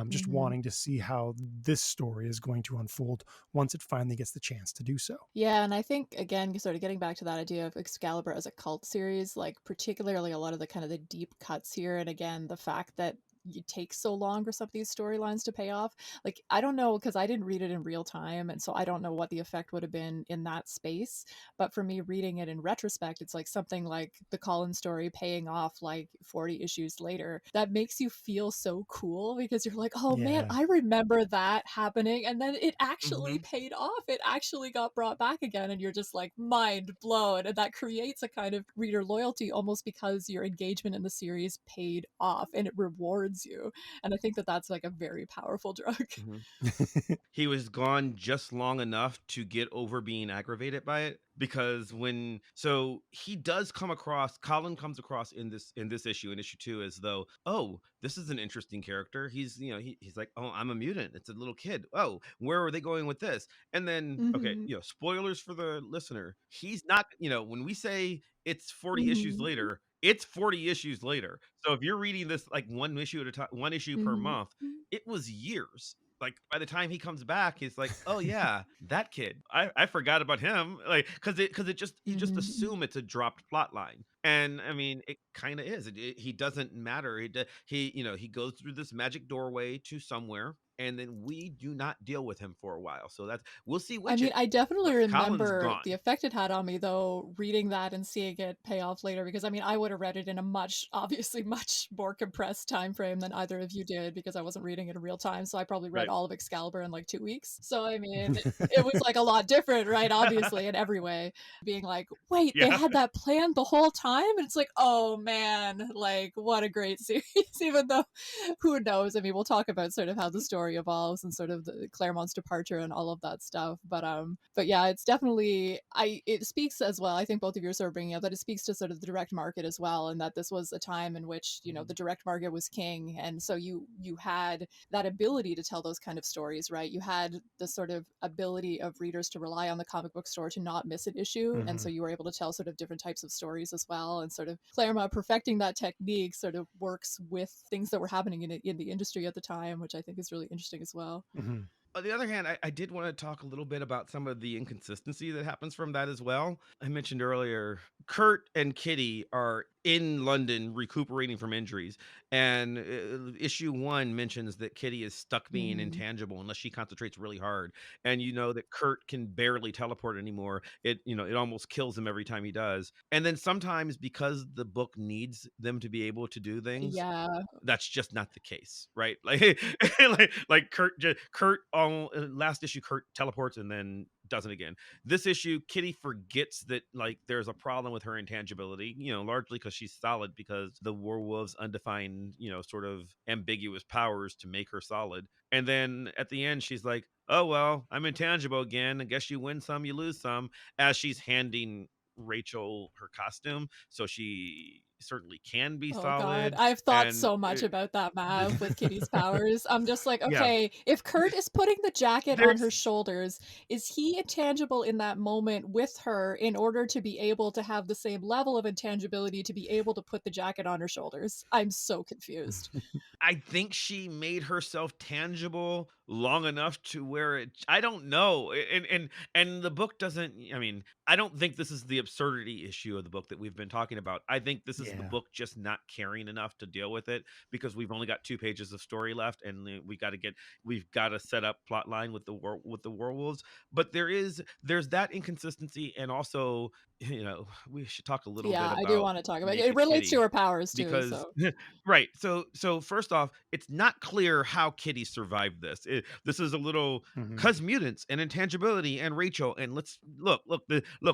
Just wanting to see how this story is going to unfold once it finally gets the chance to do so. Yeah, and I think, again, sort of getting back to that idea of Excalibur as a cult series, like particularly a lot of the kind of the deep cuts here, and again, the fact that it takes so long for some of these storylines to pay off. Like, I don't know, because I didn't read it in real time, and so I don't know what the effect would have been in that space. But for me, reading it in retrospect, it's like something like the Colin story paying off like 40 issues later. That makes you feel so cool, because you're like, oh man, I remember that happening, and then it actually paid off. It actually got brought back again, and you're just like mind blown. And that creates a kind of reader loyalty, almost because your engagement in the series paid off and it rewards you. And I think that that's like a very powerful drug. He was gone just long enough to get over being aggravated by it, because he does come across, Colin comes across in this issue, in issue 2, as though, oh, this is an interesting character. He's he's like, oh, I'm a mutant, it's a little kid, oh, where are they going with this? And then okay, spoilers for the listener, he's not, when we say it's 40 issues later, it's 40 issues later. So if you're reading this like one issue at a time, one issue per month, it was years. Like by the time he comes back, he's like, oh yeah, that kid, I forgot about him. Like, because it just, you just assume it's a dropped plot line. And I mean, it kind of is. He doesn't matter. He goes through this magic doorway to somewhere, and then we do not deal with him for a while. So we'll see. I mean, I definitely remember the effect it had on me, though, reading that and seeing it pay off later, because I mean, I would have read it in a obviously much more compressed time frame than either of you did, because I wasn't reading it in real time. So I probably read all of Excalibur in like 2 weeks. So I mean, it was like a lot different, right? Obviously, in every way, being like, wait, they had that planned the whole time, and it's like, oh man, like what a great series. Even though, who knows? I mean, we'll talk about sort of how the story evolves and sort of the Claremont's departure and all of that stuff. But yeah, it's definitely, it speaks as well. I think both of you are sort of bringing up that it speaks to sort of the direct market as well, and that this was a time in which the direct market was king, and so you had that ability to tell those kind of stories, right? You had the sort of ability of readers to rely on the comic book store to not miss an issue, and so you were able to tell sort of different types of stories as well. And sort of Claremont perfecting that technique sort of works with things that were happening in the industry at the time, which I think is really interesting as well. On the other hand, I did want to talk a little bit about some of the inconsistency that happens from that as well. I mentioned earlier, Kurt and Kitty are in London recuperating from injuries. And issue 1 mentions that Kitty is stuck being Mhm. intangible unless she concentrates really hard. And you know that Kurt can barely teleport anymore. It almost kills him every time he does. And then sometimes, because the book needs them to be able to do things, Yeah. that's just not the case, right? Like, like Kurt on last issue, Kurt teleports and then doesn't again. This issue, Kitty forgets that like there's a problem with her intangibility, largely because she's solid because the werewolves undefined, sort of ambiguous powers to make her solid. And then at the end, she's like, "Oh well, I'm intangible again. I guess you win some, you lose some," as she's handing Rachel her costume, so she certainly can be Oh God, solid. I've thought And so much about that, Mav, with Kitty's powers. I'm just like, yeah, okay, if Kurt is putting the jacket on her there's shoulders, is he intangible in that moment with her in order to be able to have the same level of intangibility to be able to put the jacket on her shoulders? I'm so confused. I think she made herself tangible long enough to where I don't know. And the book doesn't, I mean, I don't think this is the absurdity issue of the book that we've been talking about. I think this is the Yeah. book just not caring enough to deal with it because we've only got 2 pages of story left, and we've got to set up plot line with the werewolves. But there's that inconsistency, and also, we should talk a little bit Yeah, I do about want to talk about it. It Naked relates to Kitty, her powers too, because so. right. So first off, it's not clear how Kitty survived this. This is a little Mhm. cuz mutants and intangibility and Rachel, and let's look.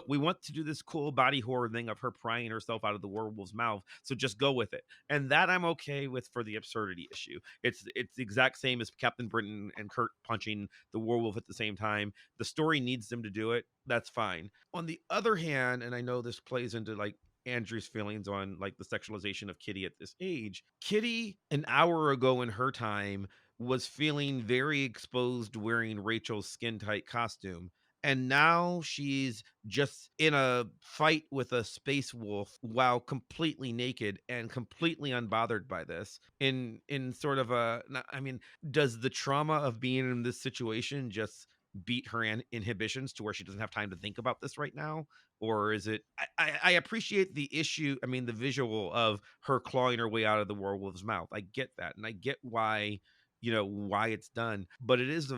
We want to do this cool body horror thing of her prying herself out of the werewolf's mouth. So just go with it, and that I'm okay with for the absurdity issue. It's the exact same as Captain Britain and Kurt punching the werewolf at the same time. The story needs them to do it. That's fine. On the other hand, and I know this plays into like Andrew's feelings on like the sexualization of Kitty at this age. Kitty, an hour ago in her time, was feeling very exposed wearing Rachel's skin tight costume. And now she's just in a fight with a space wolf while completely naked and completely unbothered by this. In sort of I mean, does the trauma of being in this situation just beat her inhibitions to where she doesn't have time to think about this right now? Or is it I appreciate the issue, I mean the visual of her clawing her way out of the werewolf's mouth. I get that, and I get why it's done, but it is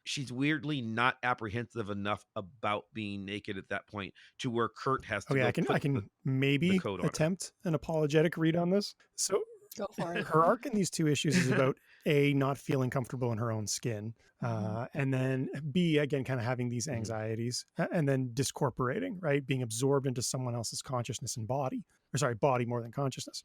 she's weirdly not apprehensive enough about being naked at that point to where Kurt has to Okay, go I put can the maybe coat on her. attempt an apologetic read on this. So Go for it. her arc in these 2 issues is about A, not feeling comfortable in her own skin, Mhm. and then B, again, kind of having these Mhm. anxieties, and then discorporating, right? Being absorbed into someone else's consciousness and body, or sorry, body more than consciousness.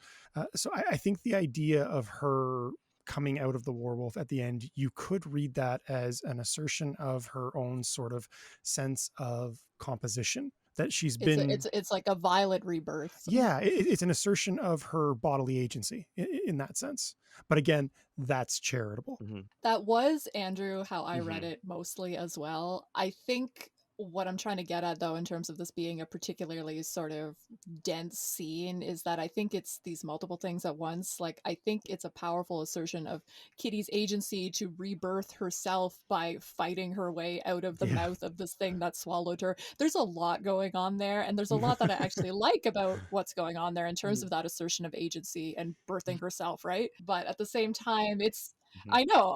So I think the idea of her coming out of the werewolf at the end, you could read that as an assertion of her own sort of sense of composition, that she's It's been, it's like a violent rebirth. yeah, it's an assertion of her bodily agency in that sense. But again, that's charitable. Mhm. That was, Andrew, how I read Mhm. it mostly as well. I think what I'm trying to get at, though, in terms of this being a particularly sort of dense scene, is that I think it's these multiple things at once. Like, I think it's a powerful assertion of Kitty's agency to rebirth herself by fighting her way out of the Yeah. mouth of this thing that swallowed her. There's a lot going on there, and there's a lot that I actually like about what's going on there in terms of that assertion of agency and birthing herself, right? But at the same time, it's Mhm. I know.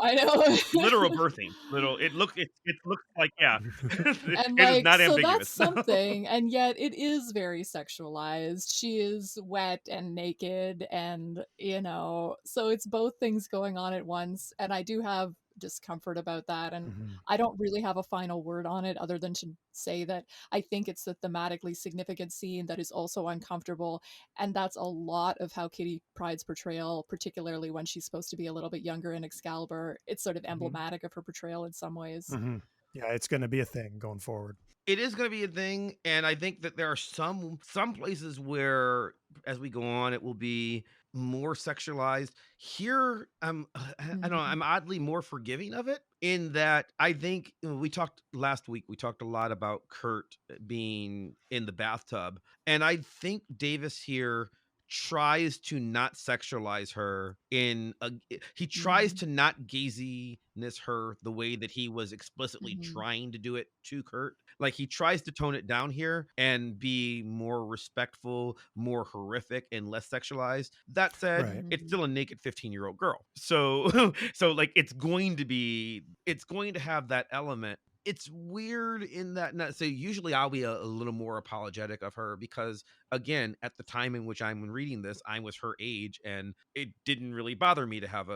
Literal birthing. It looks like, yeah. And It is like, not so that's ambiguous. something, and yet it is very sexualized. She is wet and naked, and so it's both things going on at once. And I do have discomfort about that. And Mhm. I don't really have a final word on it other than to say that I think it's a thematically significant scene that is also uncomfortable. And that's a lot of how Kitty Pryde's portrayal, particularly when she's supposed to be a little bit younger in Excalibur, it's sort of Mhm. emblematic of her portrayal in some ways. Mhm. Yeah, it's going to be a thing going forward. It is going to be a thing, and I think that there are some places where as we go on it will be more sexualized. Here I don't know, Mhm. I'm oddly more forgiving of it, in that I think we talked last week, we talked a lot about Kurt being in the bathtub, and I think Davis here tries to not sexualize her he tries Mhm. to not gaziness her the way that he was explicitly Mhm. trying to do it to Kurt. Like, he tries to tone it down here and be more respectful, more horrific, and less sexualized. That said, Right. it's Mhm. still a naked 15-year-old girl. So so like it's going to have that element. It's weird in that, so usually I'll be a little more apologetic of her because, again, at the time in which I'm reading this, I was her age, and it didn't really bother me to have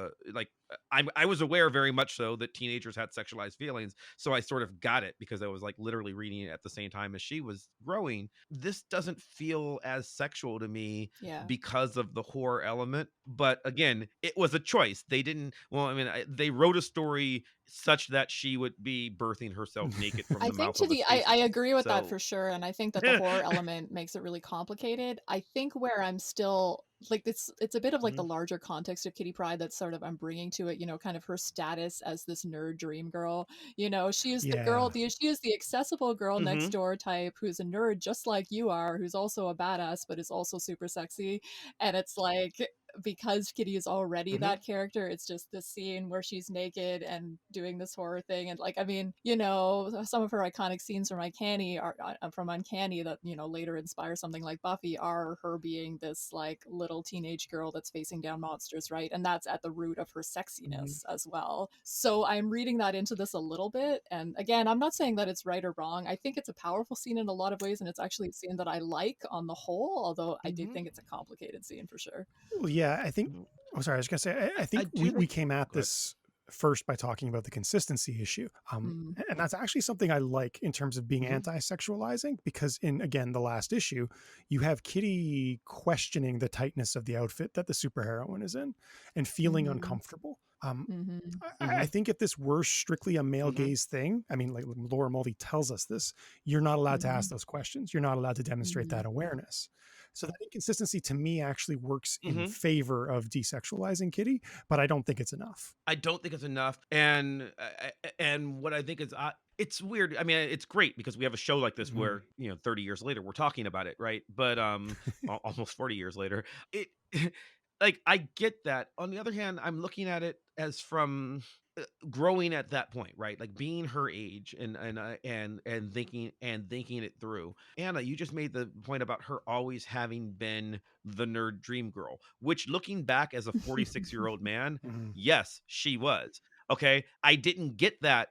I was aware very much so that teenagers had sexualized feelings, so I sort of got it because I was like literally reading it at the same time as she was growing. This doesn't feel as sexual to me Yeah. because of the horror element, but again, it was a choice. They didn't, well, I mean, they wrote a story such that she would be birthing herself naked from I the think mouth of a I spaceman. agree with that So for sure, and I think that the horror element makes it really complicated. I think where I'm still like it's a bit of like the Mhm. larger context of Kitty Pryde that sort of I'm bringing to it, kind of her status as this nerd dream girl. She is the girl, Yeah. she is the accessible girl next mhm, door type who's a nerd just like you are, who's also a badass but is also super sexy. And it's like because Kitty is already mhm, that character, it's just this scene where she's naked and doing this horror thing. And like, I mean, some of her iconic scenes from Uncanny that, later inspire something like Buffy are her being this like little teenage girl that's facing down monsters, right? And that's at the root of her Mhm. sexiness as well. So I'm reading that into this a little bit. And again, I'm not saying that it's right or wrong. I think it's a powerful scene in a lot of ways, and it's actually a scene that I like on the whole, although I do mhm, think it's a complicated scene for sure. Well, yeah, I think. mhm. Oh, sorry. I was gonna say. I I think do we think. came at Go ahead. this first by talking about the consistency issue, Mm. and that's actually something I like in terms of being Mhm, anti-sexualizing. Because in again the last issue, you have Kitty questioning the tightness of the outfit that the superheroine is in, and feeling Mm-hmm. uncomfortable. Mm-hmm. I mhm, think if this were strictly a male mhm, gaze thing, I mean, like Laura Mulvey tells us this, you're not allowed to Mm-hmm. ask those questions. You're not allowed to demonstrate Mm-hmm. that awareness. So that inconsistency to me actually works in mhm. favor of desexualizing Kitty, but I don't think it's enough. I don't think it's enough, and what I think is, it's weird. I mean, it's great because we have a show like this Mhm. where 30 years later we're talking about it, right? But almost 40 years later, it like I get that. On the other hand, I'm looking at it as from growing at that point, right? Like being her age and thinking it through. Anna, you just made the point about her always having been the nerd dream girl, which, looking back as a 46-year-old man, Mhm. yes, she was. Okay, I didn't get that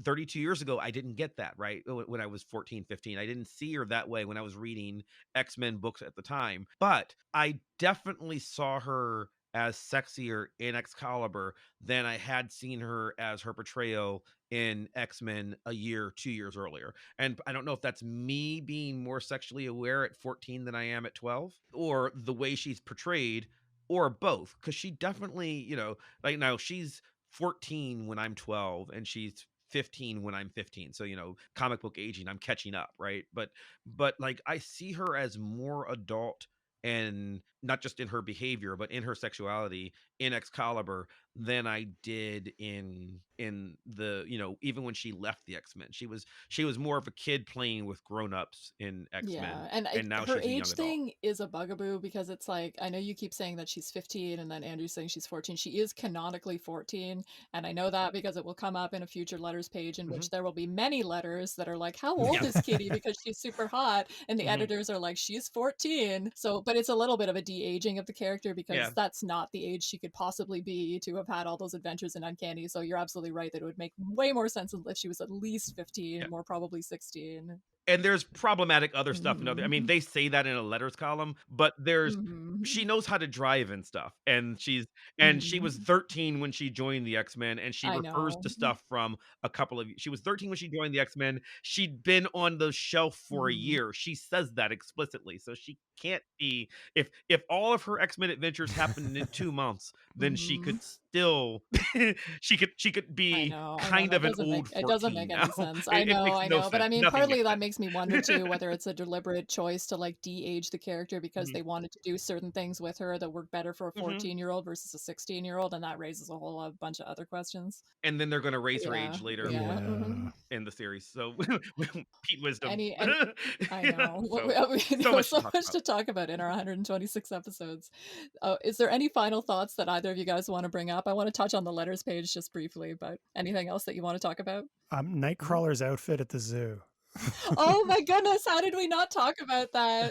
32 years ago. I didn't get that, right? When I was 14, 15, I didn't see her that way when I was reading X-Men books at the time, but I definitely saw her as sexier in Excalibur than I had seen her as her portrayal in X-Men a year, 2 years earlier. And I don't know if that's me being more sexually aware at 14 than I am at 12, or the way she's portrayed, or both. Because she definitely, like, now she's 14 when I'm 12, and she's 15 when I'm 15. So, comic book aging, I'm catching up, right? But like, I see her as more adult, and not just in her behavior, but in her sexuality in Excalibur, than I did in the, even when she left the X-Men. She was more of a kid playing with grown-ups in X-Men, Yeah, and and now her she's a young age adult. thing is a bugaboo because it's like I know you keep saying that she's 15 and then Andrew's saying she's 14. She is canonically 14, and I know that because it will come up in a future letters page in Mhm. which there will be many letters that are like, "How old Yeah. is Kitty?" because she's super hot, and the Mhm. editors are like, "She's 14." So, but it's a little bit of a de-aging of the character because Yeah. that's not the age she could possibly be to have had all those adventures in Uncanny. So you're absolutely right that it would make way more sense if she was at least 15, Yeah. more probably 16. And there's problematic other stuff and other, I mean, Mhm. they say that in a letters column, but she Mhm. knows how to drive and stuff, and she was Mhm. 13 when she joined the X-Men, and she I refers to know. stuff from she was 13 when she joined the X-Men. She'd been on the shelf for a Mhm. year. She says that explicitly. So she can't be, if all of her X-Men adventures happened in 2 months, then she Mhm. could still she could be I know, kind of that an doesn't make old it doesn't 14 make now. any sense. It makes I no know, but sense. I mean, Nothing partly makes that sense. makes me wonder too whether it's a deliberate choice to like de-age the character because Mhm. they wanted to do certain things with her that work better for a Mhm. 14-year-old versus a 16-year-old, and that raises a whole bunch of other questions. And then they're gonna raise her Yeah, age later yeah. Yeah. in the series. So Pete Wisdom. Any I Yeah, know. so We so have much to so talk much about. to talk about in our 126 episodes. Is there any final thoughts that either of you guys want to bring up? I want to touch on the letters page just briefly, but anything else that you want to talk about? Nightcrawler's outfit at the zoo. Oh my goodness, how did we not talk about that?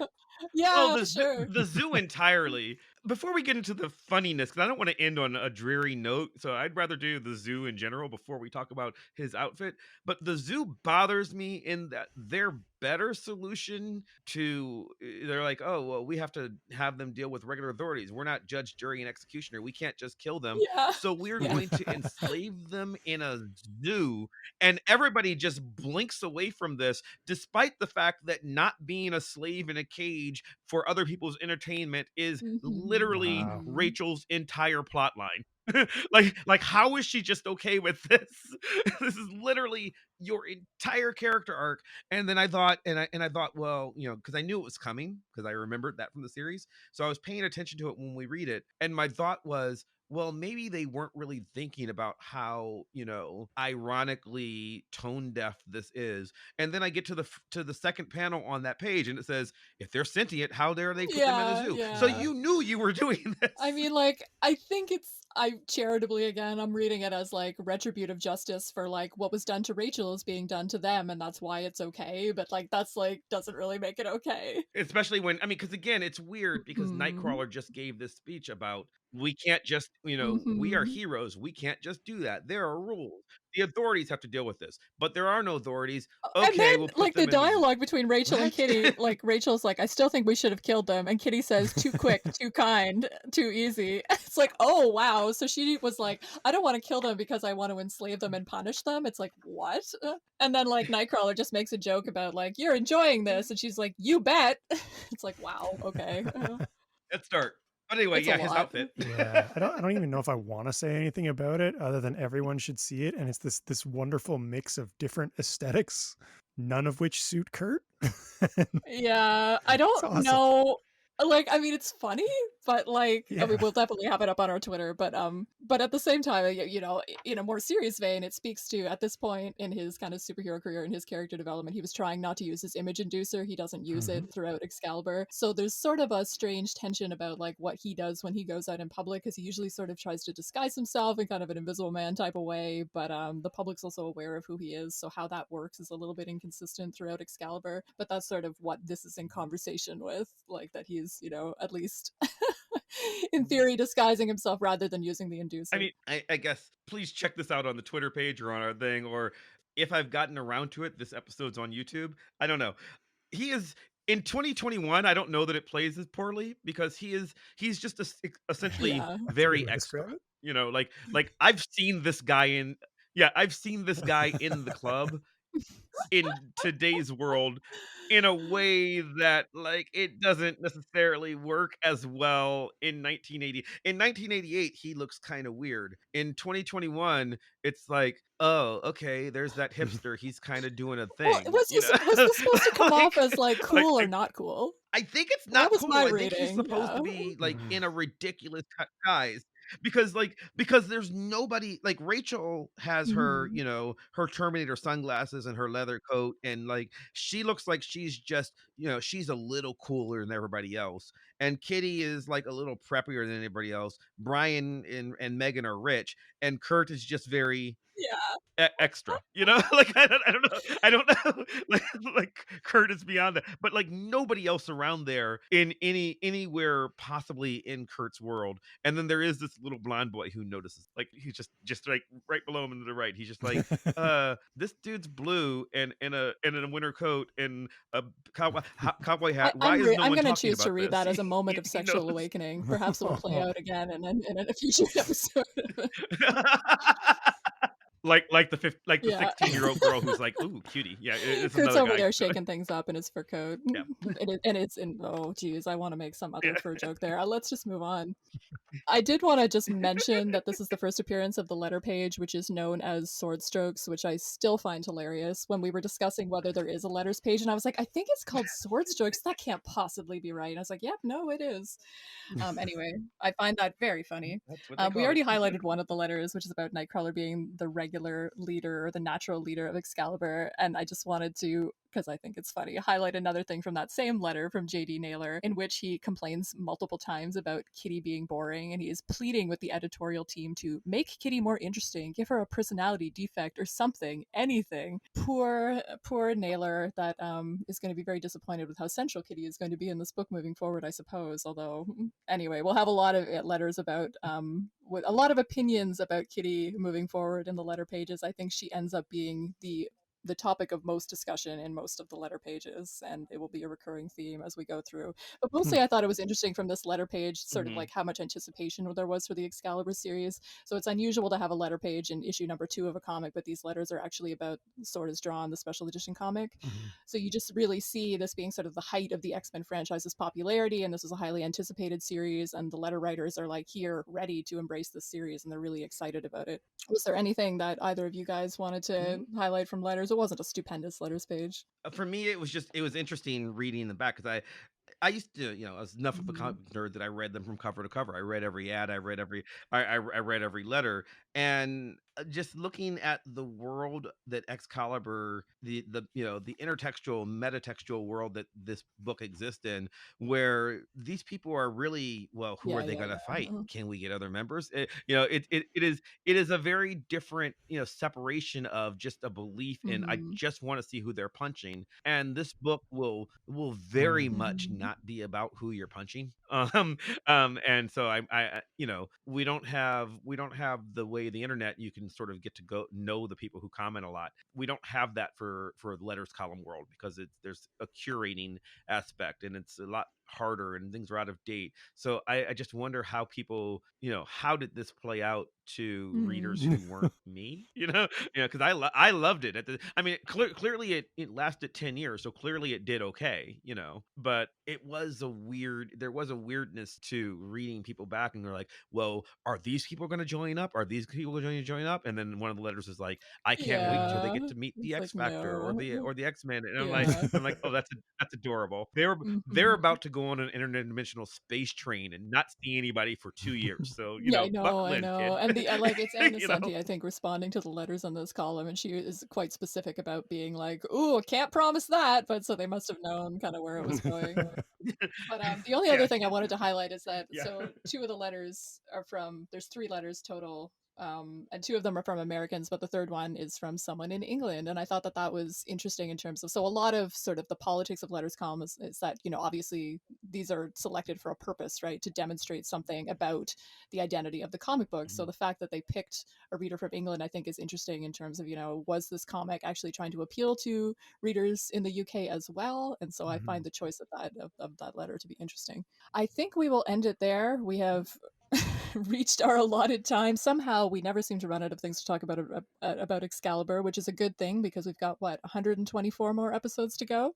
Well, Yeah, sure. the zoo entirely. Before we get into the funniness, because I don't want to end on a dreary note, so I'd rather do the zoo in general before we talk about his outfit. But the zoo bothers me in that their better solution to they're like, oh well, we have to have them deal with regular authorities. We're not judge, jury, and executioner. We can't just kill them. Yeah. So we're Yeah. going to enslave them in a zoo, and everybody just blinks away from this despite the fact that not being a slave in a cage for other people's entertainment is literally Wow. Mhm. Rachel's entire plot line. like how is she just okay with this? This is literally your entire character arc. And then I thought, and I thought, well, because I knew it was coming because I remembered that from the series, so I was paying attention to it when we read it, and my thought was, well, maybe they weren't really thinking about how ironically tone deaf this is. And then I get to the second panel on that page, and it says, if they're sentient, how dare they put them in a Yeah, zoo? So yeah. you knew you were doing this. I mean, like, I think I charitably, again, I'm reading it as like retributive justice for like what was done to Rachel is being done to them, and that's why it's okay. But like, that's like, doesn't really make it okay. Especially when, I mean, because again, it's weird because Hmm. Nightcrawler just gave this speech about we can't just, we are Hmm. heroes. We can't just do that. There are rules. The authorities have to deal with this, but there are no authorities. And then, Okay, we'll put like, the them in the zoo. dialogue between Rachel and What? Kitty, like, Rachel's like, I still think we should have killed them. And Kitty says, too quick, too kind, too easy. It's like, oh, wow. So she was like, I don't want to kill them because I want to enslave them and punish them. It's like, what? And then, like, Nightcrawler just makes a joke about, like, you're enjoying this. And she's like, you bet. It's like, wow, okay. Let's start. But anyway, It's a yeah, his lot. outfit. Yeah, I don't even know if I want to say anything about it other than everyone should see it, and it's this wonderful mix of different aesthetics, none of which suit Kurt. Yeah, I It's don't awesome. know. Like, I mean, it's funny, but like, I mean, Yeah. we'll definitely have it up on our Twitter. But at the same time, in a more serious vein, it speaks to at this point in his kind of superhero career and his character development, he was trying not to use his image inducer. He doesn't use Mhm. it throughout Excalibur, so there's sort of a strange tension about like what he does when he goes out in public, because he usually sort of tries to disguise himself in kind of an invisible man type of way, but the public's also aware of who he is, so how that works is a little bit inconsistent throughout Excalibur. But that's sort of what this is in conversation with, like that he's at least in theory disguising himself rather than using the I inducer. mean, I guess please check this out on the Twitter page or on our thing, or if I've gotten around to it, this episode's on YouTube. I don't know. He is in 2021. I don't know that it plays as poorly because he's just essentially Yeah. That's a good very way to extra. describe it. Like I've seen this guy in yeah, I've seen this guy in the club in today's world in a way that like it doesn't necessarily work as well in 1980. In 1988 he looks kind of weird. In 2021 it's like, oh, okay, there's that hipster, he's kind of doing a Well, thing, you know. was this supposed to come off like as like like cool or not cool? I think it's That not was my cool. I think he's reading. supposed Yeah. to be like Mhm. in a ridiculous guise because there's nobody like Rachel has her, Hmm. her Terminator sunglasses and her leather coat, and like she looks like she's just, she's a little cooler than everybody else. And Kitty is like a little preppier than anybody else. Brian and Megan are rich, and Kurt is just very Yeah. extra, like I don't know, like Kurt is beyond that, but like nobody else around there in anywhere possibly in Kurt's world. And then there is this little blonde boy who notices, like he's just like right below him to the right, he's just like, this dude's blue and in a winter coat and a cowboy hat. Why is no I'm one gonna talking choose to about read this? that as a moment of He sexual knows. awakening. Perhaps it'll play out again in a future episode. Like the Yeah. 16-year-old girl who's like, ooh, cutie. Yeah, it's Kurt's another over guy. there shaking things up in his fur coat. Yeah. And it's in, oh geez, I want to make some other fur joke there. Let's just move on. I did want to just mention that this is the first appearance of the letter page, which is known as Sword Strokes, which I still find hilarious. When we were discussing whether there is a letters page, and I was like, I think it's called Sword Strokes. That can't possibly be right. And I was like, yep, no, it is. Anyway, I find that very funny. That's what they We call already it. highlighted one of the letters, which is about Nightcrawler being the regular leader or the natural leader of Excalibur. And I just wanted to, because I think it's funny, highlight another thing from that same letter from J.D. Naylor, in which he complains multiple times about Kitty being boring, and he is pleading with the editorial team to make Kitty more interesting, give her a personality defect or something, anything. Poor Naylor, that is going to be very disappointed with how central Kitty is going to be in this book moving forward, I suppose. Although, anyway, we'll have a lot of letters about, with a lot of opinions about Kitty moving forward in the letter pages. I think she ends up being the topic of most discussion in most of the letter pages, and it will be a recurring theme as we go through. But mostly I thought it was interesting from this letter page, sort of like how much anticipation there was for the Excalibur series. So it's unusual to have a letter page in issue number 2 of a comic, but these letters are actually about Sword is Drawn, the special edition comic. So you just really see this being sort of the height of the X-Men franchise's popularity, and this is a highly anticipated series, and the letter writers are like here, ready to embrace this series, and they're really excited about it. Was there anything that either of you guys wanted to highlight from letters? It wasn't a stupendous letters page. For me, it was interesting reading them back because I used to, I was enough of a comic nerd that I read them from cover to cover. I read every ad, I read every letter, and just looking at the world that Excalibur, the intertextual, metatextual world that this book exists in, where these people are really, well, who are they going to fight? Can we get other members? It is a very different, separation of just a belief in I just want to see who they're punching, and this book will very much not be about who you're punching. And so we don't have the way the internet you can sort of get to go know the people who comment a lot. We don't have that for the letters column world because there's a curating aspect, and it's a lot harder and things are out of date. So I just wonder how people, how did this play out to readers who weren't me, because I loved it clearly it lasted 10 years, so clearly it did okay, but there was a weirdness to reading people back, and they're like, well, are these people going to join up, and then one of the letters is like, I can't wait till they get to meet the X Factor or the X-Men, and I'm like, oh, that's adorable. They're about to go on an interdimensional space train and not see anybody for 2 years, so I know. kid. And it's Anna Senti, I think, responding to the letters on this column, and she is quite specific about being like, "Ooh, can't promise that," but so they must have known kind of where it was going. But the only other thing I wanted to highlight is that so 2 of the letters are from. There's 3 letters total. And 2 of them are from Americans, but the third one is from someone in England. And I thought that was interesting in terms of, so a lot of sort of the politics of letters column is that, obviously these are selected for a purpose, right? To demonstrate something about the identity of the comic book. So the fact that they picked a reader from England, I think is interesting in terms of, was this comic actually trying to appeal to readers in the UK as well? And so I find the choice of that letter to be interesting. I think we will end it there. We have reached our allotted time. Somehow we never seem to run out of things to talk about Excalibur, which is a good thing because we've got 124 more episodes to go.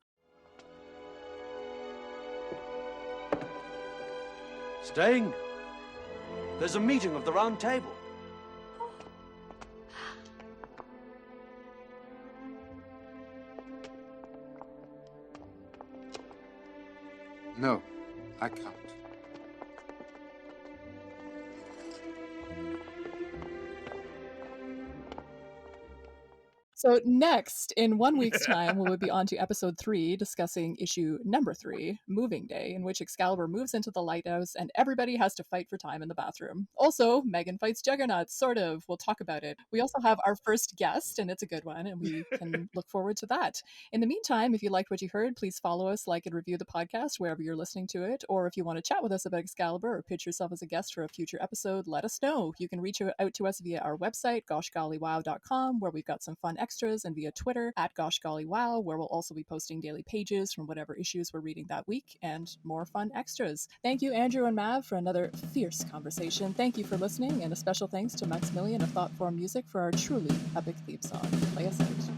Staying? There's a meeting of the Round Table. No, I can't. So next, in 1 week's time, we will be on to episode 3, discussing issue number 3, Moving Day, in which Excalibur moves into the lighthouse and everybody has to fight for time in the bathroom. Also, Megan fights Juggernaut, sort of. We'll talk about it. We also have our first guest, and it's a good one, and we can look forward to that. In the meantime, if you liked what you heard, please follow us, like, and review the podcast wherever you're listening to it. Or if you want to chat with us about Excalibur or pitch yourself as a guest for a future episode, let us know. You can reach out to us via our website, goshgollywow.com, where we've got some fun extras, and via Twitter at goshgollywow, where we'll also be posting daily pages from whatever issues we're reading that week and more fun extras. Thank you, Andrew and Mav, for another fierce conversation. Thank you for listening, and a special thanks to Maximilian of Thoughtform Music for our truly epic theme song. Play us out.